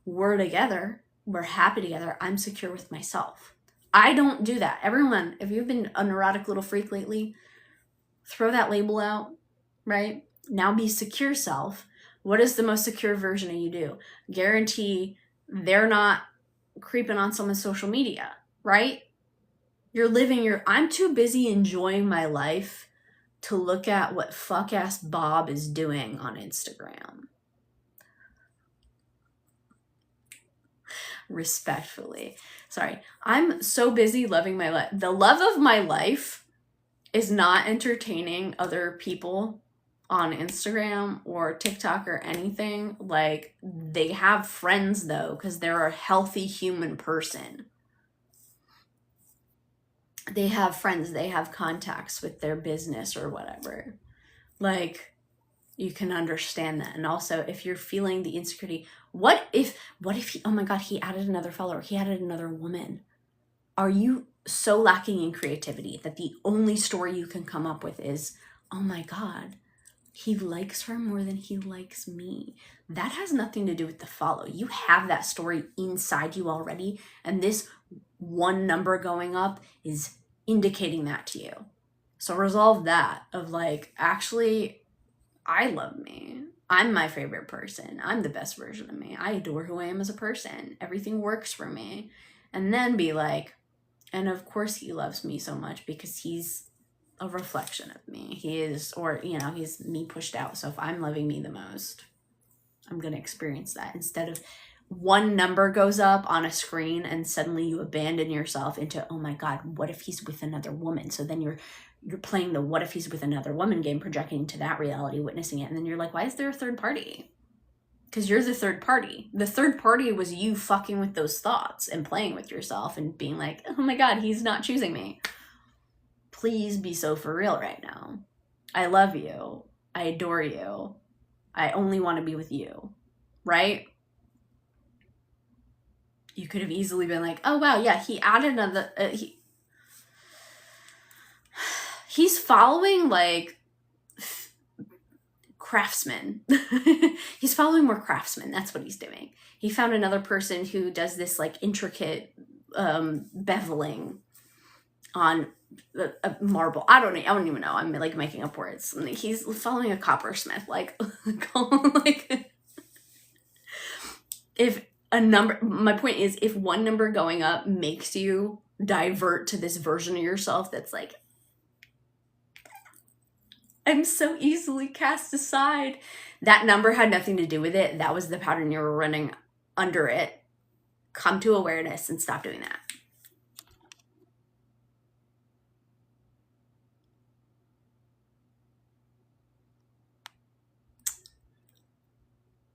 We're together. We're happy together. I'm secure with myself. I don't do that. Everyone, if you've been a neurotic little freak lately, throw that label out, right? Now be secure self. What is the most secure version of you do? Guarantee they're not creeping on someone's social media, right? You're living I'm too busy enjoying my life to look at what fuck-ass Bob is doing on Instagram. Respectfully. Sorry. I'm so busy loving my life. The love of my life is not entertaining other people on Instagram or TikTok or anything. Like, they have friends though, because they're a healthy human person. They have friends, they have contacts with their business or whatever. Like, you can understand that. And also, if you're feeling the insecurity, what if he, oh my God, he added another follower, he added another woman. Are you so lacking in creativity that the only story you can come up with is, oh my God, he likes her more than he likes me? That has nothing to do with the follow. You have that story inside you already, and this one number going up is indicating that to you. So resolve that of like, actually, I love me. I'm my favorite person. I'm the best version of me. I adore who I am as a person. Everything works for me. And then be like, and of course he loves me so much because he's a reflection of me. He is, or, he's me pushed out. So if I'm loving me the most, I'm going to experience that, instead of one number goes up on a screen and suddenly you abandon yourself into, oh my God, what if he's with another woman? So then you're playing the what if he's with another woman game, projecting to that reality, witnessing it. And then you're like, why is there a third party? Because you're the third party. The third party was you fucking with those thoughts and playing with yourself and being like, oh my God, he's not choosing me. Please be so for real right now. I love you. I adore you. I only want to be with you, right? You could have easily been like, oh wow, yeah, he added another, he's following like craftsmen. He's following more craftsmen. That's what he's doing. He found another person who does this like intricate beveling on a marble. I don't even know. I'm like making up words. He's following a coppersmith. Like, like if a number, my point is, if one number going up makes you divert to this version of yourself that's like, I'm so easily cast aside. That number had nothing to do with it. That was the pattern you were running under it. Come to awareness and stop doing that.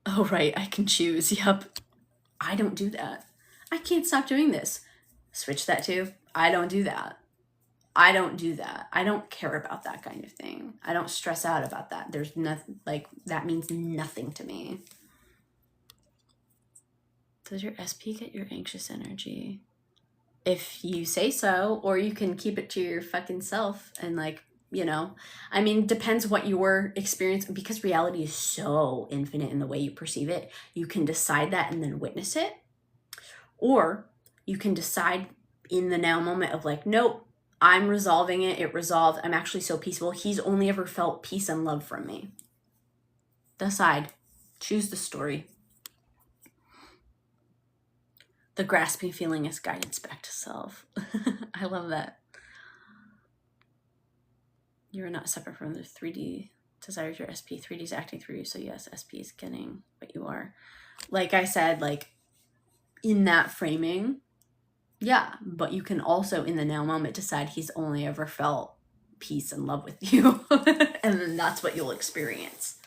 Oh, right, I can choose. Yep. I don't do that. I can't stop doing this. Switch that to, I don't do that. I don't do that. I don't care about that kind of thing. I don't stress out about that. There's nothing, like, that means nothing to me. Does your SP get your anxious energy? If you say so, or you can keep it to your fucking self and, like, you know, I mean, depends what your experience, because reality is so infinite in the way you perceive it. You can decide that and then witness it, or you can decide in the now moment of like, nope, I'm resolving it. It resolved. I'm actually so peaceful. He's only ever felt peace and love from me. Decide. Choose the story. The grasping feeling is guidance back to self. I love that. You're not separate from the 3D desires, your SP. 3D is acting through you. So yes, SP is getting what you are. Like I said, like in that framing, yeah, but you can also in the now moment decide he's only ever felt peace and love with you. And then that's what you'll experience.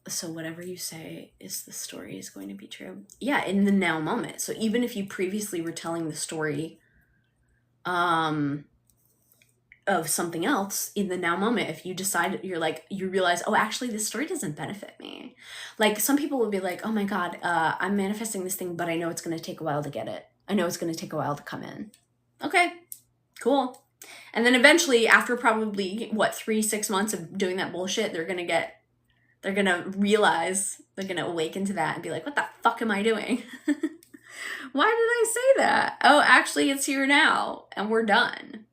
So whatever you say is the story is going to be true. Yeah, in the now moment. So even if you previously were telling the story of something else, in the now moment, if you decide, you're like, you realize, oh, actually this story doesn't benefit me. Like some people will be like, oh my God, I'm manifesting this thing, but I know it's going to take a while to get it. I know it's going to take a while to come in. Okay, cool. And then eventually after probably 3-6 months of doing that bullshit, they're going to realize, they're going to awaken to that and be like, what the fuck am I doing? Why did I say that? Oh, actually it's here now and we're done.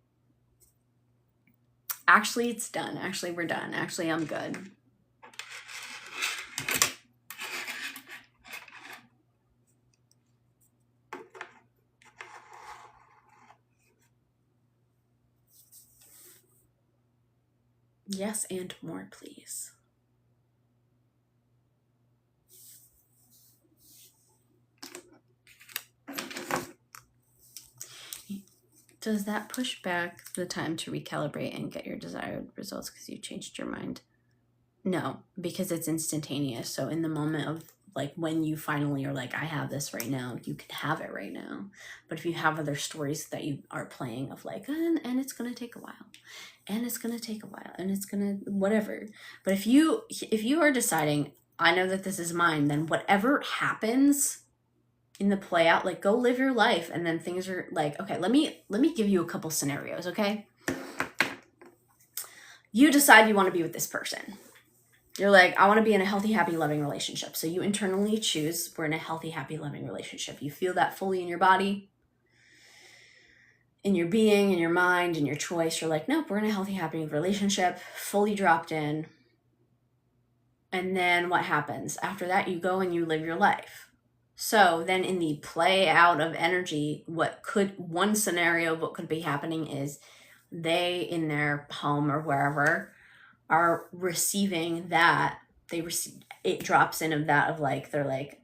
Actually, it's done. Actually, we're done. Actually, I'm good. Yes, and more, please. Does that push back the time to recalibrate and get your desired results because you changed your mind? No, because it's instantaneous. So in the moment of like when you finally are like, I have this right now, you can have it right now. But if you have other stories that you are playing of like, and it's going to take a while, and it's going to take a while, and it's going to whatever. But if you are deciding, I know that this is mine, then whatever happens in the play out, like go live your life. And then things are like, okay, let me give you a couple scenarios. Okay. You decide you want to be with this person. You're like, I want to be in a healthy, happy, loving relationship. So you internally choose, we're in a healthy, happy, loving relationship. You feel that fully in your body, in your being, in your mind, in your choice. You're like, nope, we're in a healthy, happy relationship, fully dropped in. And then what happens? After that, you go and you live your life. So then in the play out of energy, one scenario of what could be happening is they in their home or wherever are receiving that. It drops in of that of like, they're like,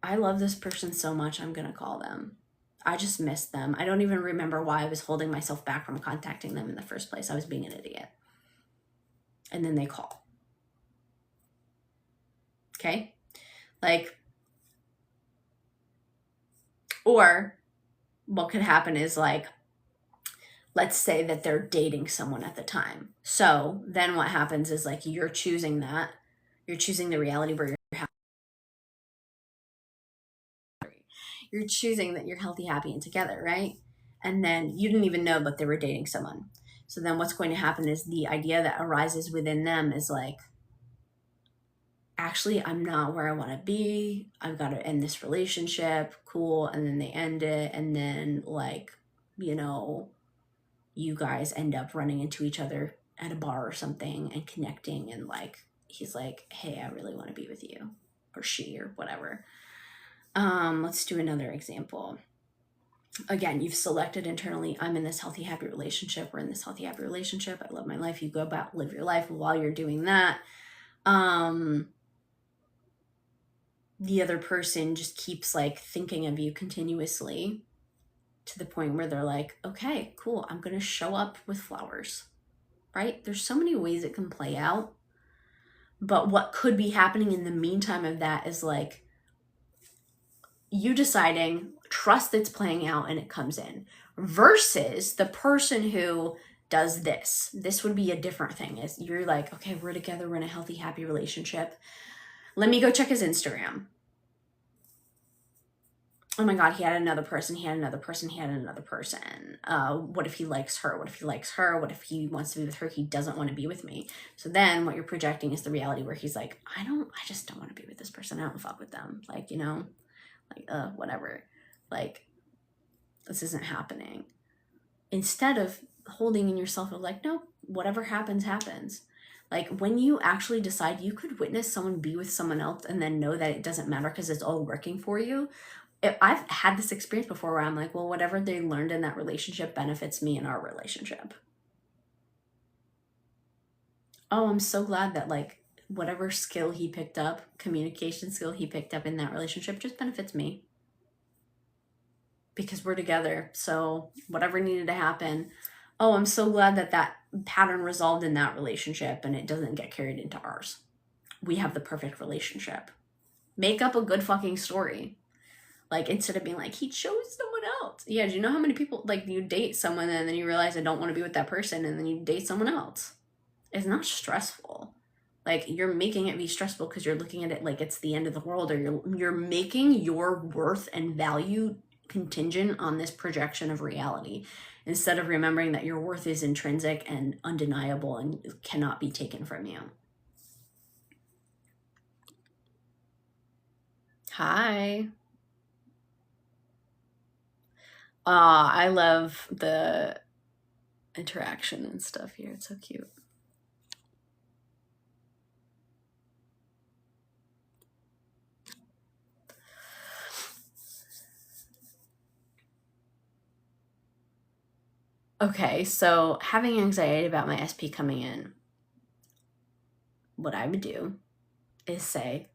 I love this person so much, I'm going to call them. I just miss them. I don't even remember why I was holding myself back from contacting them in the first place. I was being an idiot. And then they call. Okay? Like, or what could happen is like, let's say that they're dating someone at the time. So then what happens is like, you're choosing that. You're choosing the reality where you're choosing that you're healthy, happy, and together, right? And then you didn't even know, but they were dating someone. So then what's going to happen is the idea that arises within them is like, actually, I'm not where I want to be. I've got to end this relationship. Cool. And then they end it. And then like, you know, you guys end up running into each other at a bar or something and connecting. And like, he's like, hey, I really want to be with you, or she, or whatever. Let's do another example. Again, you've selected internally, I'm in this healthy, happy relationship. We're in this healthy, happy relationship. I love my life. You go about, live your life. While you're doing that, the other person just keeps like thinking of you continuously to the point where they're like, okay, cool. I'm going to show up with flowers, right? There's so many ways it can play out. But what could be happening in the meantime of that is like you deciding, trust it's playing out and it comes in, versus the person who does this. This would be a different thing. Is you're like, okay, we're together, we're in a healthy, happy relationship. Let me go check his Instagram. Oh my God, he had another person, he had another person, he had another person. What if he likes her? What if he likes her? What if he wants to be with her? He doesn't want to be with me. So then what you're projecting is the reality where he's like, I just don't want to be with this person. I don't fuck with them. Like, you know, like, whatever. Like, this isn't happening. Instead of holding in yourself of like, no, whatever happens, happens. Like when you actually decide you could witness someone be with someone else and then know that it doesn't matter because it's all working for you. I've had this experience before where I'm like, well, whatever they learned in that relationship benefits me in our relationship. Oh, I'm so glad that like whatever skill he picked up, communication skill he picked up in that relationship just benefits me because we're together. So whatever needed to happen. Oh, I'm so glad that that pattern resolved in that relationship and it doesn't get carried into ours. We have the perfect relationship. Make up a good fucking story. Like instead of being like, he chose someone else. Yeah, do you know how many people, like you date someone and then you realize I don't want to be with that person and then you date someone else? It's not stressful. Like you're making it be stressful because you're looking at it like it's the end of the world, or you're making your worth and value contingent on this projection of reality instead of remembering that your worth is intrinsic and undeniable and cannot be taken from you. Hi. I love the interaction and stuff here. It's so cute. Okay, so having anxiety about my SP coming in, what I would do is say,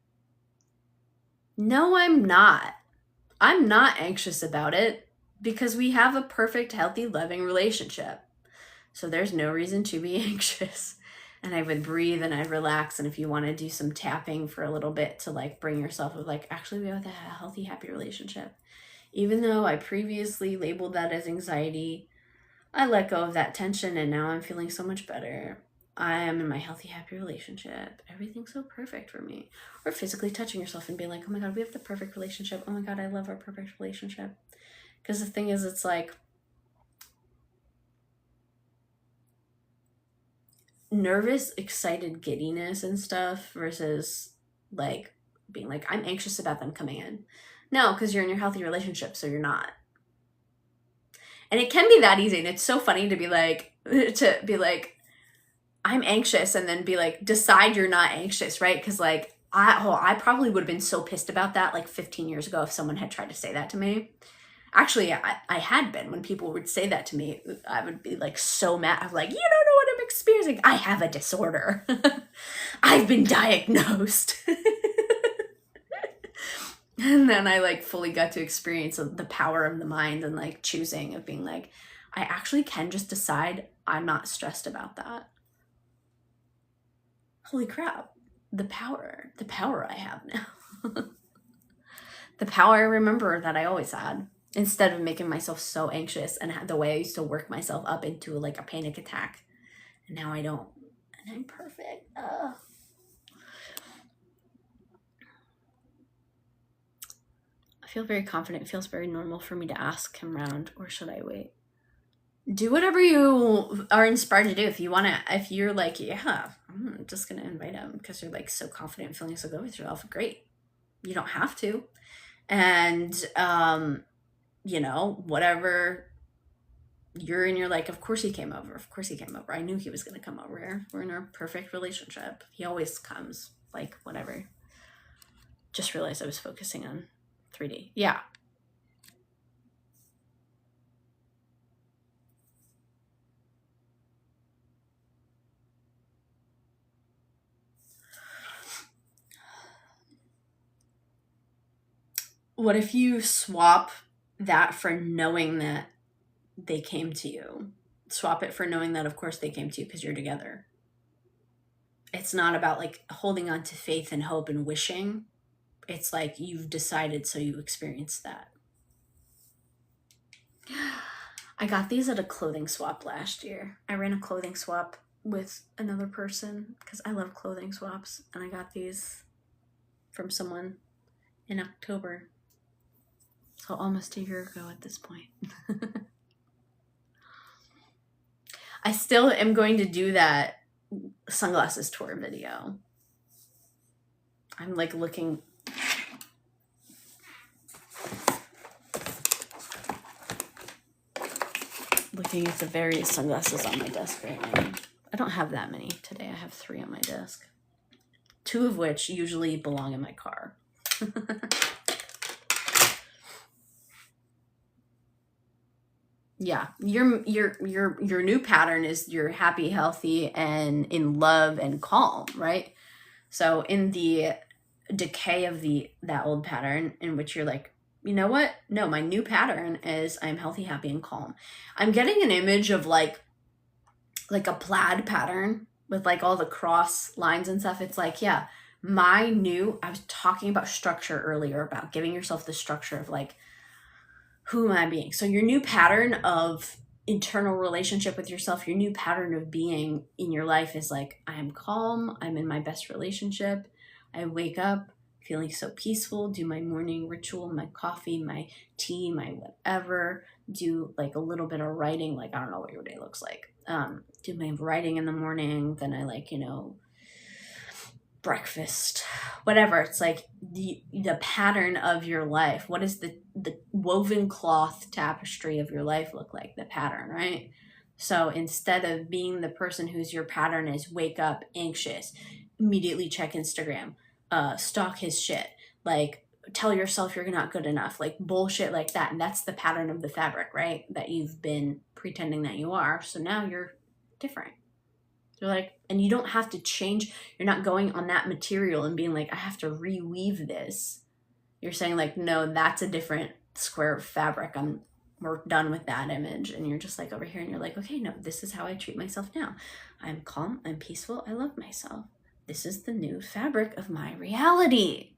no, I'm not. I'm not anxious about it because we have a perfect, healthy, loving relationship. So there's no reason to be anxious. And I would breathe and I'd relax. And if you want to do some tapping for a little bit to like bring yourself of like, actually, we have a healthy, happy relationship. Even though I previously labeled that as anxiety, I let go of that tension and now I'm feeling so much better. I am in my healthy, happy relationship. Everything's so perfect for me. Or physically touching yourself and being like, oh my God, we have the perfect relationship. Oh my God, I love our perfect relationship. Because the thing is, it's like nervous, excited giddiness and stuff versus like being like, I'm anxious about them coming in. No, because you're in your healthy relationship, so you're not. And it can be that easy. And it's so funny to be like, I'm anxious and then be like, decide you're not anxious, right? Because like, I probably would have been so pissed about that like 15 years ago if someone had tried to say that to me. Actually, I had been. When people would say that to me, I would be like so mad. I'm like, you don't know what I'm experiencing. I have a disorder. I've been diagnosed. And then I like fully got to experience the power of the mind and like choosing of being like, I actually can just decide I'm not stressed about that. Holy crap, the power I have now. The power I remember that I always had, instead of making myself so anxious and the way I used to work myself up into like a panic attack. And now I don't. And I'm perfect. I feel very confident. It feels very normal for me to ask him round, or should I wait? Do whatever you are inspired to do. If you want to, if you're like, yeah, I'm just going to invite him because you're like so confident and feeling so good with yourself, great. You don't have to. And, you know, whatever you're in, you're like, of course he came over. Of course he came over. I knew he was going to come over here. We're in our perfect relationship. He always comes, like, whatever. Just realized I was focusing on 3D. Yeah. What if you swap that for knowing that they came to you? Swap it for knowing that, of course, they came to you because you're together. it's not about like holding on to faith and hope and wishing. It's like you've decided, so you experience that. I got these at a clothing swap last year. I ran a clothing swap with another person because I love clothing swaps, and I got these from someone in October. So almost a year ago at this point. I still am going to do that sunglasses tour video. I'm like looking at the various sunglasses on my desk right now. I don't have that many today. I have 3 on my desk. 2 of which usually belong in my car. Yeah, your new pattern is you're happy, healthy, and in love and calm, right? So in the decay of that old pattern in which you're like, you know what? No, my new pattern is I'm healthy, happy, and calm. I'm getting an image of like a plaid pattern with like all the cross lines and stuff. It's like, yeah, I was talking about structure earlier, about giving yourself the structure of like, who am I being? So your new pattern of internal relationship with yourself, your new pattern of being in your life is like, I am calm, I'm in my best relationship, I wake up feeling so peaceful, do my morning ritual, my coffee, my tea, my whatever, do like a little bit of writing, like I don't know what your day looks like. Do my writing in the morning, then I like, breakfast, whatever. It's like the pattern of your life. What is the woven cloth tapestry of your life look like? The pattern, right? So instead of being the person whose your pattern is wake up anxious, immediately check Instagram, stalk his shit, like tell yourself you're not good enough, like bullshit like that. And that's the pattern of the fabric, right? That you've been pretending that you are. So now you're different. You're like, and you don't have to change. You're not going on that material and being like, I have to reweave this. You're saying like, no, that's a different square of fabric. We're done with that image. And you're just like over here and you're like, okay, no, this is how I treat myself now. I'm calm, I'm peaceful, I love myself. This is the new fabric of my reality.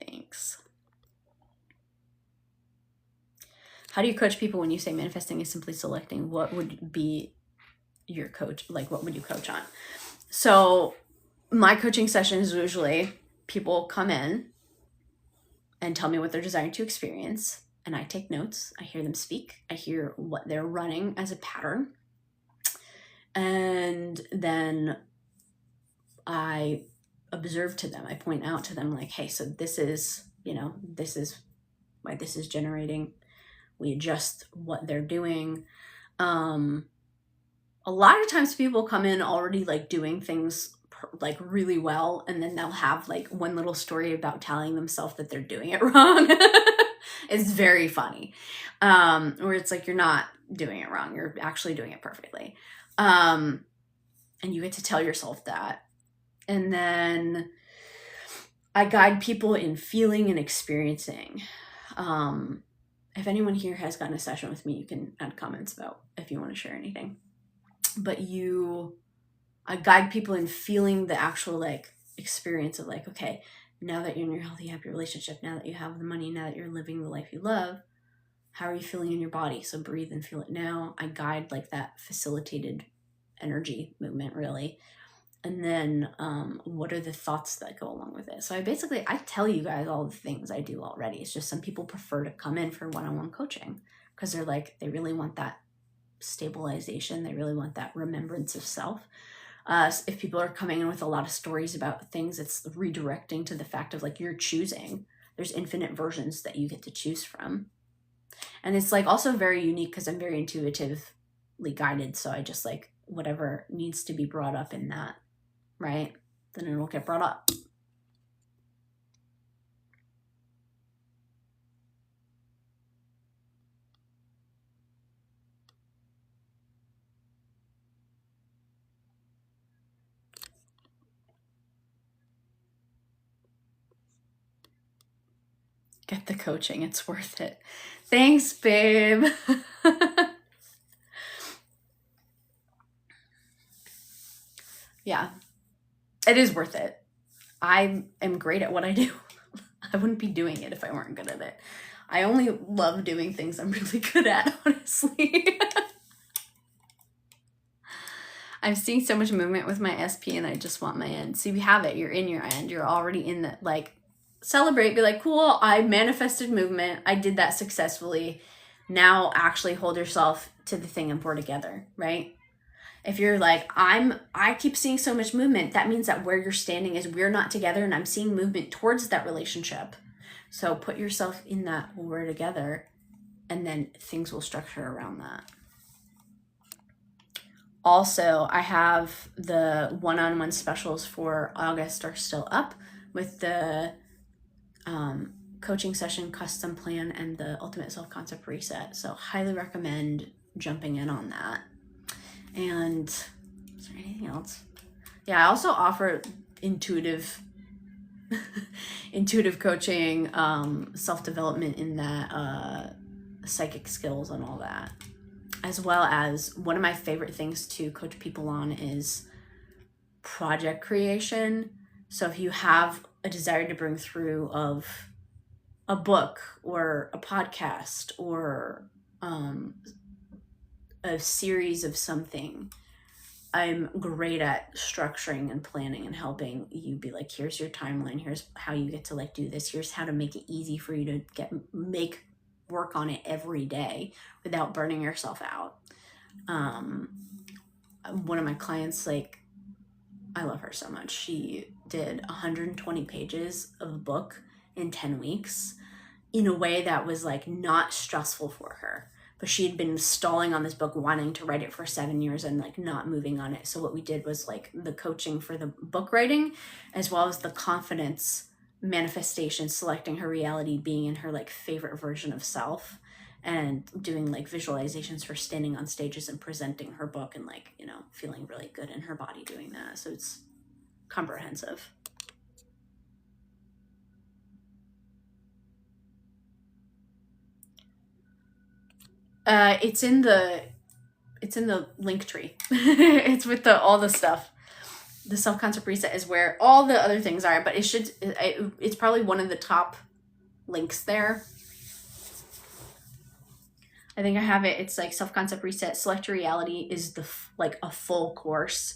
Thanks. How do you coach people when you say manifesting is simply selecting? What would be your coach? Like, what would you coach on? So my coaching sessions, usually people come in and tell me what they're desiring to experience. And I take notes. I hear them speak. I hear what they're running as a pattern. And then I observe to them. I point out to them like, hey, so this is why this is generating. We adjust what they're doing. A lot of times people come in already like doing things like really well, and then they'll have like one little story about telling themselves that they're doing it wrong. It's very funny. Where it's like, you're not doing it wrong, you're actually doing it perfectly. And you get to tell yourself that. And then I guide people in feeling and experiencing. If anyone here has gotten a session with me, you can add comments about if you want to share anything. But I guide people in feeling the actual like experience of like, okay, now that you're in your healthy, happy relationship, now that you have the money, now that you're living the life you love, how are you feeling in your body? So breathe and feel it now. I guide like that facilitated energy movement really. And then what are the thoughts that go along with it? So I tell you guys all the things I do already. It's just some people prefer to come in for one-on-one coaching because they're like, they really want that stabilization. They really want that remembrance of self. If people are coming in with a lot of stories about things, it's redirecting to the fact of like, you're choosing. There's infinite versions that you get to choose from. And it's like also very unique because I'm very intuitively guided. So I just like whatever needs to be brought up in that, right? Then it'll get brought up. Get the coaching. It's worth it. Thanks, babe. Yeah, it is worth it. I am great at what I do. I wouldn't be doing it if I weren't good at it. I only love doing things I'm really good at, honestly. I'm seeing so much movement with my SP and I just want my end. So you have it. You're in your end. You're already in the, like, celebrate. Be like, cool, I manifested movement. I did that successfully. Now actually hold yourself to the thing and pour together, right? If you're like, I keep seeing so much movement, that means that where you're standing is we're not together and I'm seeing movement towards that relationship. So put yourself in that we're together and then things will structure around that. Also, I have the one-on-one specials for August are still up with the coaching session, custom plan, and the ultimate self-concept reset. So highly recommend jumping in on that. And is there anything else? Yeah, I also offer intuitive coaching, self-development in that, psychic skills and all that. As well as one of my favorite things to coach people on is project creation. So if you have a desire to bring through of a book or a podcast or a series of something, I'm great at structuring and planning and helping you be like, here's your timeline, here's how you get to like do this, here's how to make it easy for you to make work on it every day without burning yourself out. One of my clients, like, I love her so much. She did 120 pages of a book in 10 weeks in a way that was like not stressful for her. But she had been stalling on this book, wanting to write it for 7 years and like not moving on it. So what we did was like the coaching for the book writing, as well as the confidence manifestation, selecting her reality, being in her like favorite version of self, and doing like visualizations for standing on stages and presenting her book and like, you know, feeling really good in her body doing that. So it's comprehensive. It's in the link tree. It's with all the stuff. The self-concept reset is where all the other things are, but it's probably one of the top links there. I think I have it. It's like self-concept reset. Select Your Reality is like a full course.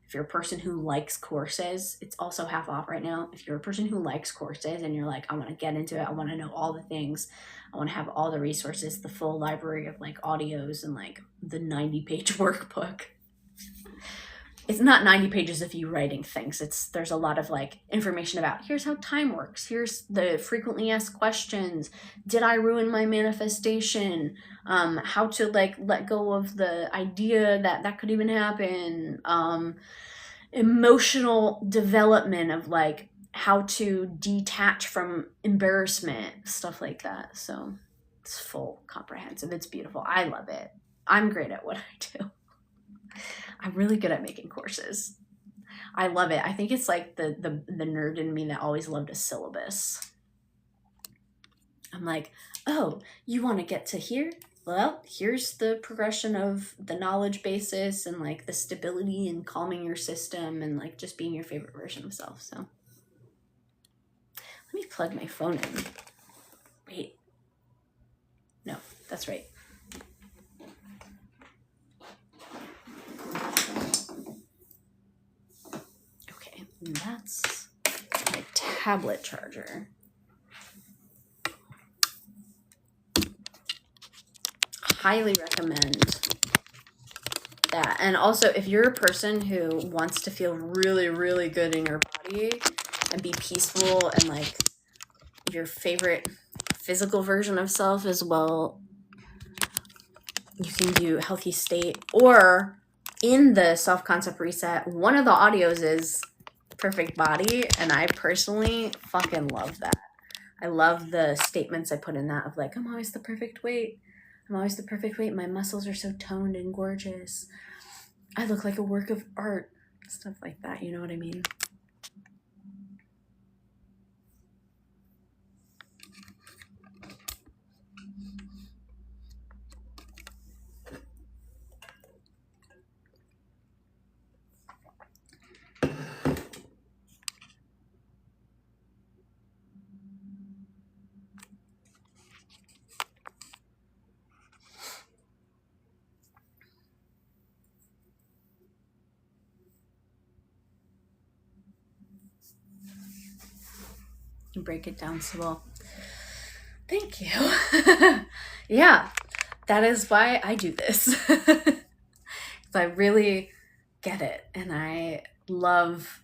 If you're a person who likes courses, it's also half off right now. If you're a person who likes courses and you're like, I want to get into it, I want to know all the things, I want to have all the resources, the full library of like audios and like the 90-page workbook. It's not 90 pages of you writing things. There's a lot of like information about here's how time works. Here's the frequently asked questions. Did I ruin my manifestation? How to like let go of the idea that could even happen. Emotional development of like how to detach from embarrassment, stuff like that. So it's full, comprehensive. It's beautiful. I love it. I'm great at what I do. I'm really good at making courses. I love it. I think it's like the nerd in me that always loved a syllabus. I'm like, oh, you want to get to here? Well, here's the progression of the knowledge basis and like the stability and calming your system and like just being your favorite version of self. So let me plug my phone in. Wait. No, that's right. Okay, and that's my tablet charger. Highly recommend that. And also, if you're a person who wants to feel really, really good in your body and be peaceful and like your favorite physical version of self as well, you can do Healthy State. Or in the self-concept reset, one of the audios is Perfect Body, and I personally fucking love that. I love the statements I put in that of like, I'm always the perfect weight. I'm always the perfect weight. My muscles are so toned and gorgeous. I look like a work of art. Stuff like that. You know what I mean? You break it down so well. Thank you. Yeah, that is why I do this. I really get it, and I love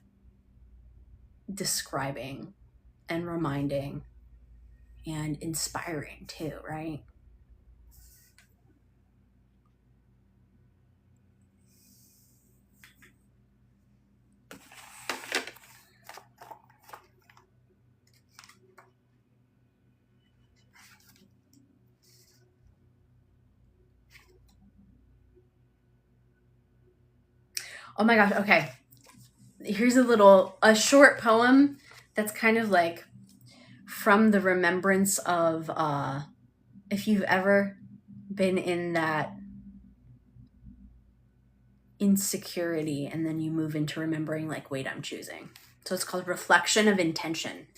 describing and reminding and inspiring too, right? Oh my gosh, okay. Here's a short poem that's kind of like from the remembrance of if you've ever been in that insecurity and then you move into remembering like, wait, I'm choosing. So it's called Reflection of Intention.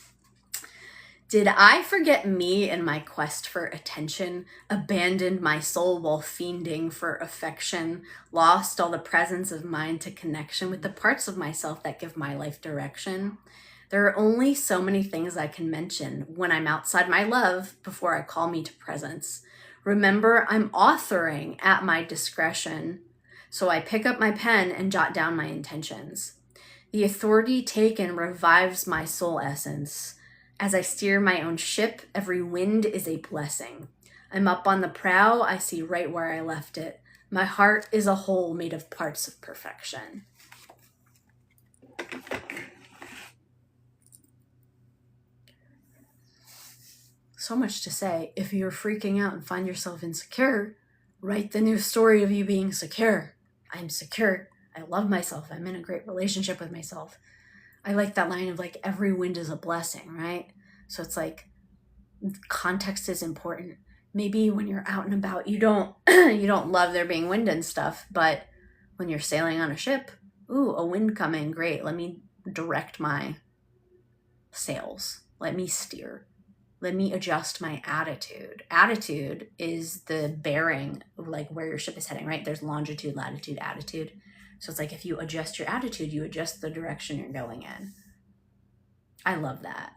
Did I forget me in my quest for attention, abandoned my soul while fiending for affection, lost all the presence of mind to connection with the parts of myself that give my life direction? There are only so many things I can mention when I'm outside my love before I call me to presence. Remember, I'm authoring at my discretion, so I pick up my pen and jot down my intentions. The authority taken revives my soul essence. As I steer my own ship, every wind is a blessing. I'm up on the prow, I see right where I left it. My heart is a whole made of parts of perfection. So much to say. If you're freaking out and find yourself insecure, write the new story of you being secure. I'm secure. I love myself. I'm in a great relationship with myself. I like that line of like, every wind is a blessing, right? So it's like, context is important. Maybe when you're out and about, you don't you don't love there being wind and stuff, but when you're sailing on a ship, ooh, a wind coming, great. Let me direct my sails. Let me steer. Let me adjust my attitude. Attitude is the bearing of like where your ship is heading, right? There's longitude, latitude, attitude. So it's like if you adjust your attitude, you adjust the direction you're going in. I love that.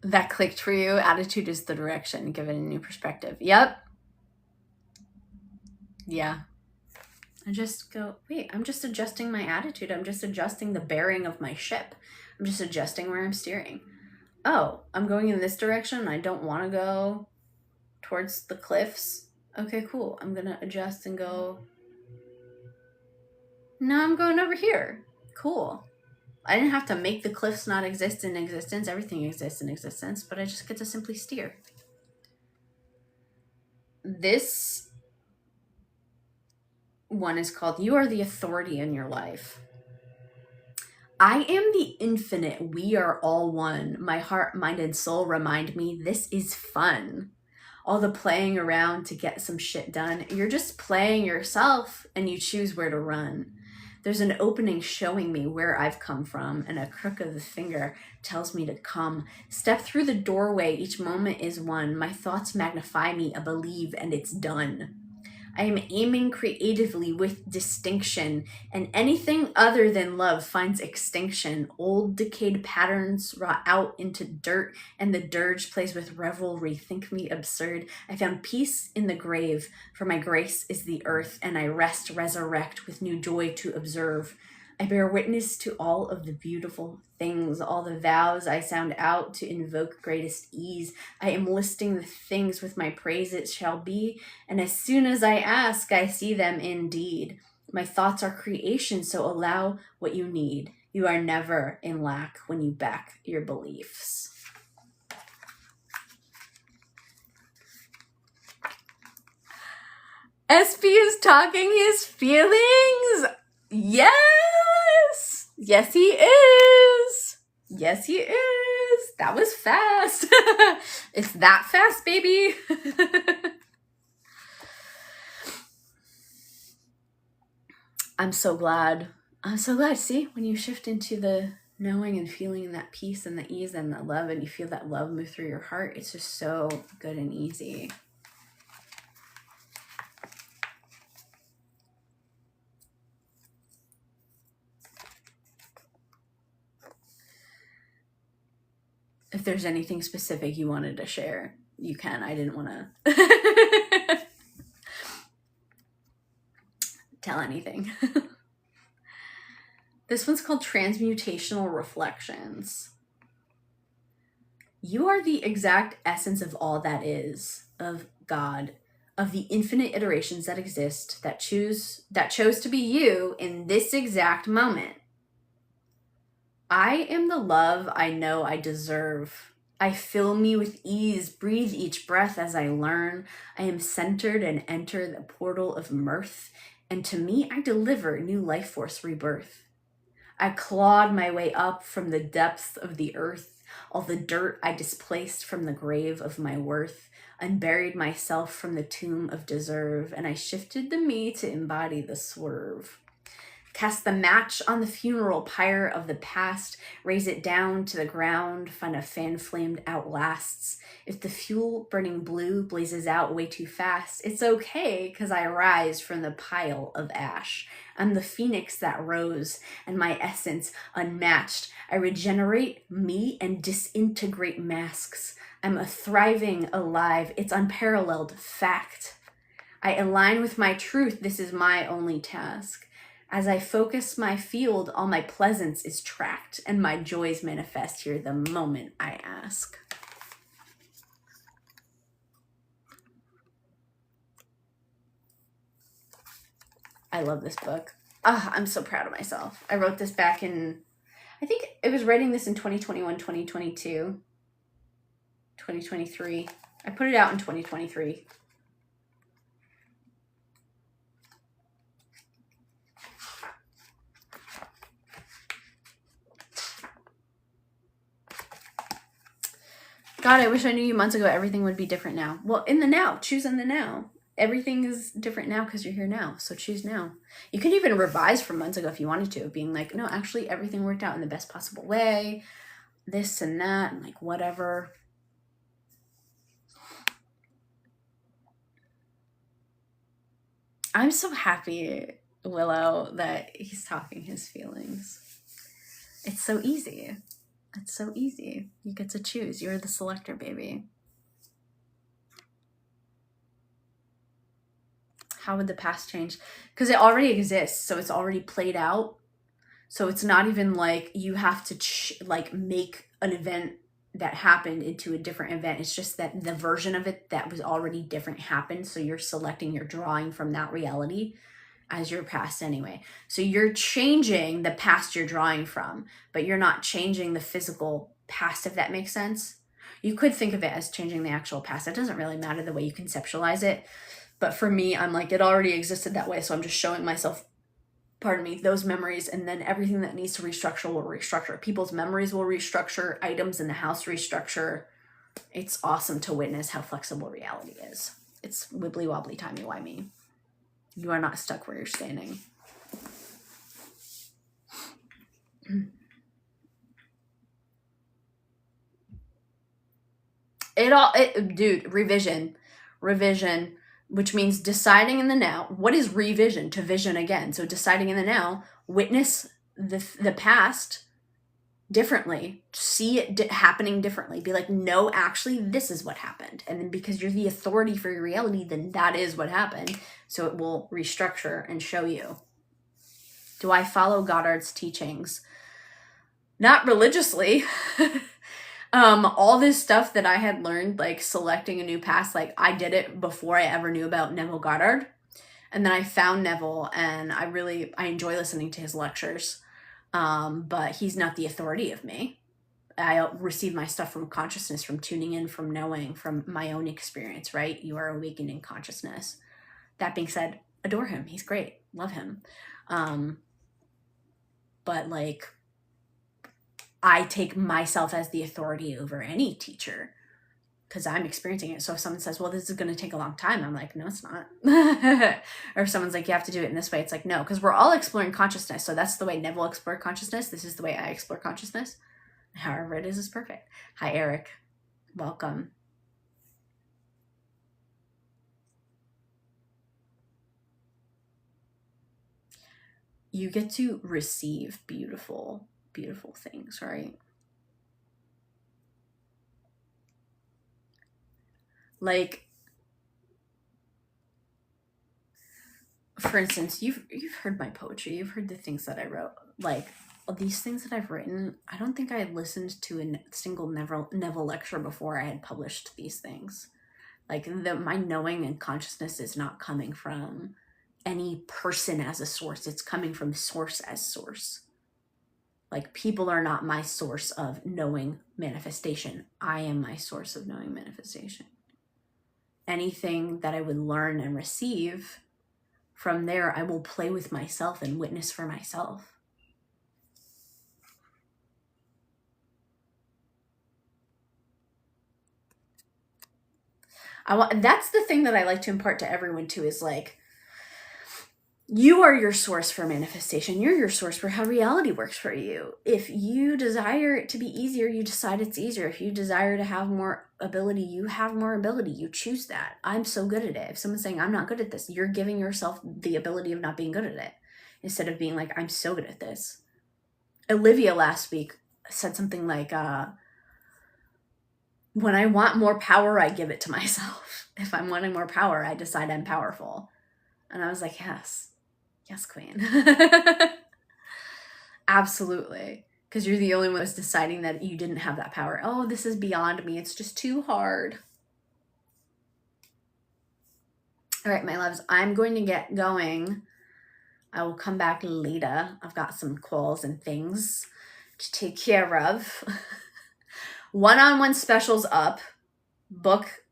That clicked for you. Attitude is the direction, give it a new perspective. Yep. Yeah. I just go, wait, I'm just adjusting my attitude. I'm just adjusting the bearing of my ship. I'm just adjusting where I'm steering. Oh, I'm going in this direction. I don't want to go towards the cliffs. Okay, cool. I'm going to adjust and go, no, I'm going over here. Cool. I didn't have to make the cliffs not exist in existence. Everything exists in existence, but I just get to simply steer. This one is called You Are the Authority in Your Life. I am the infinite. We are all one. My heart, mind, and soul remind me this is fun. All the playing around to get some shit done. You're just playing yourself and you choose where to run. There's an opening showing me where I've come from, and a crook of the finger tells me to come. Step through the doorway, each moment is one. My thoughts magnify me, I believe, and it's done. I am aiming creatively with distinction, and anything other than love finds extinction. Old decayed patterns rot out into dirt, and the dirge plays with revelry. Think me absurd. I found peace in the grave, for my grace is the earth, and I resurrect with new joy to observe. I bear witness to all of the beautiful things, all the vows I sound out to invoke greatest ease. I am listing the things with my praise it shall be, and as soon as I ask, I see them indeed. My thoughts are creation, so allow what you need. You are never in lack when you back your beliefs. SP is talking his feelings. Yes! Yes, he is. Yes, he is. That was fast. It's that fast, baby. I'm so glad. I'm so glad. See, when you shift into the knowing and feeling and that peace and the ease and the love, and you feel that love move through your heart, it's just so good and easy. If there's anything specific you wanted to share, you can. I didn't want to tell anything. This one's called Transmutational Reflections. You are the exact essence of all that is, of God, of the infinite iterations that exist, that chose to be you in this exact moment. I am the love I know I deserve. I fill me with ease, breathe each breath as I learn. I am centered and enter the portal of mirth, and to me I deliver new life force rebirth. I clawed my way up from the depths of the earth, all the dirt I displaced from the grave of my worth, unburied myself from the tomb of deserve, and I shifted the me to embody the swerve. Cast the match on the funeral pyre of the past, raise it down to the ground, find a fan flamed outlasts. If the fuel burning blue blazes out way too fast, it's okay, 'cause I rise from the pile of ash. I'm the phoenix that rose, and my essence unmatched. I regenerate me and disintegrate masks. I'm a thriving, alive, it's unparalleled fact. I align with my truth, this is my only task. As I focus my field, all my pleasance is tracked, and my joys manifest here the moment I ask. I love this book. I'm so proud of myself. I wrote this back in, I think it was writing this in 2021, 2022, 2023. I put it out in 2023. God, I wish I knew you months ago everything would be different now. Well, in the now, choose in the now. Everything is different now because you're here now, so choose now. You can even revise from months ago if you wanted to, being like, no, actually everything worked out in the best possible way, this and that, and like whatever. I'm so happy, Willow, that he's talking his feelings. It's so easy. It's so easy. You get to choose. You're the selector, baby. How would the past change? Because it already exists, so it's already played out. So it's not even like you have to make an event that happened into a different event. It's just that the version of it that was already different happened. So you're selecting, you're drawing from that reality as your past anyway. So you're changing the past you're drawing from, but you're not changing the physical past, if that makes sense. You could think of it as changing the actual past. It doesn't really matter the way you conceptualize it. But for me, I'm like, it already existed that way. So I'm just showing myself, pardon me, those memories, and then everything that needs to restructure will restructure. People's memories will restructure, items in the house restructure. It's awesome to witness how flexible reality is. It's wibbly wobbly, timey wimey. You are not stuck where you're standing. Dude, revision, which means deciding in the now. What is revision? To vision again. So deciding in the now, witness the past differently, see it happening differently, be like, no, actually this is what happened. And then because you're the authority for your reality, then that is what happened. So it will restructure and show you. Do I follow Goddard's teachings? Not religiously. All this stuff that I had learned, like selecting a new past, like I did it before I ever knew about Neville Goddard. And then I found Neville, and I enjoy listening to his lectures. But he's not the authority of me. I receive my stuff from consciousness, from tuning in, from knowing, from my own experience, right? You are awakening consciousness. That being said, adore him. He's great. Love him. But like, I take myself as the authority over any teacher because I'm experiencing it. So if someone says, well, this is going to take a long time, I'm like, no, it's not. Or if someone's like, you have to do it in this way, it's like, no, because we're all exploring consciousness. So that's the way Neville explored consciousness. This is the way I explore consciousness. However it is perfect. Hi, Eric. Welcome. You get to receive beautiful, beautiful things, right? Like, for instance, you've heard my poetry. You've heard the things that I wrote. Like, these things that I've written, I don't think I had listened to a single Neville lecture before I had published these things. Like, my knowing and consciousness is not coming from any person as a source. It's coming from source as source. Like, people are not my source of knowing manifestation. I am my source of knowing manifestation. Anything that I would learn and receive from there, I will play with myself and witness for myself. That's the thing that I like to impart to everyone too, is like, you are your source for manifestation. You're your source for how reality works for you. If you desire it to be easier, you decide it's easier. If you desire to have more ability, you have more ability. You choose that. I'm so good at it. If someone's saying, I'm not good at this, you're giving yourself the ability of not being good at it, instead of being like, I'm so good at this. Olivia last week said something like, when I want more power, I give it to myself. If I'm wanting more power, I decide I'm powerful. And I was like, yes, queen. Absolutely. Because you're the only one who's deciding that you didn't have that power. Oh, this is beyond me. It's just too hard. All right, my loves, I'm going to get going. I will come back later. I've got some calls and things to take care of. One-on-one specials up. Book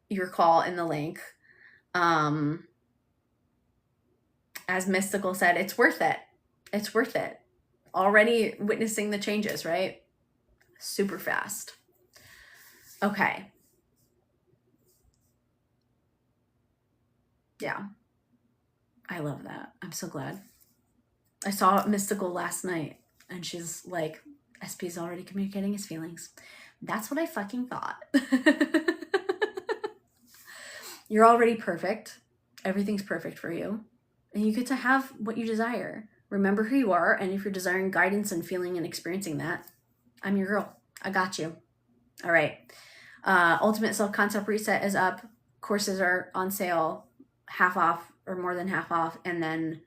your call in the link. As Mystical said, it's worth it. It's worth it. Already witnessing the changes, right? Super fast. Okay. Yeah. I love that. I'm so glad. I saw Mystical last night and she's like, SP's already communicating his feelings. That's what I fucking thought. You're already perfect. Everything's perfect for you. And you get to have what you desire. Remember who you are. And if you're desiring guidance and feeling and experiencing that, I'm your girl. I got you. All right. Ultimate Self-Concept Reset is up. Courses are on sale, half off or more than half off. And then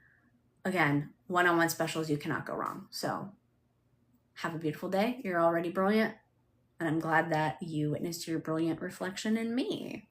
again, one-on-one specials, you cannot go wrong. So have a beautiful day. You're already brilliant. And I'm glad that you witnessed your brilliant reflection in me.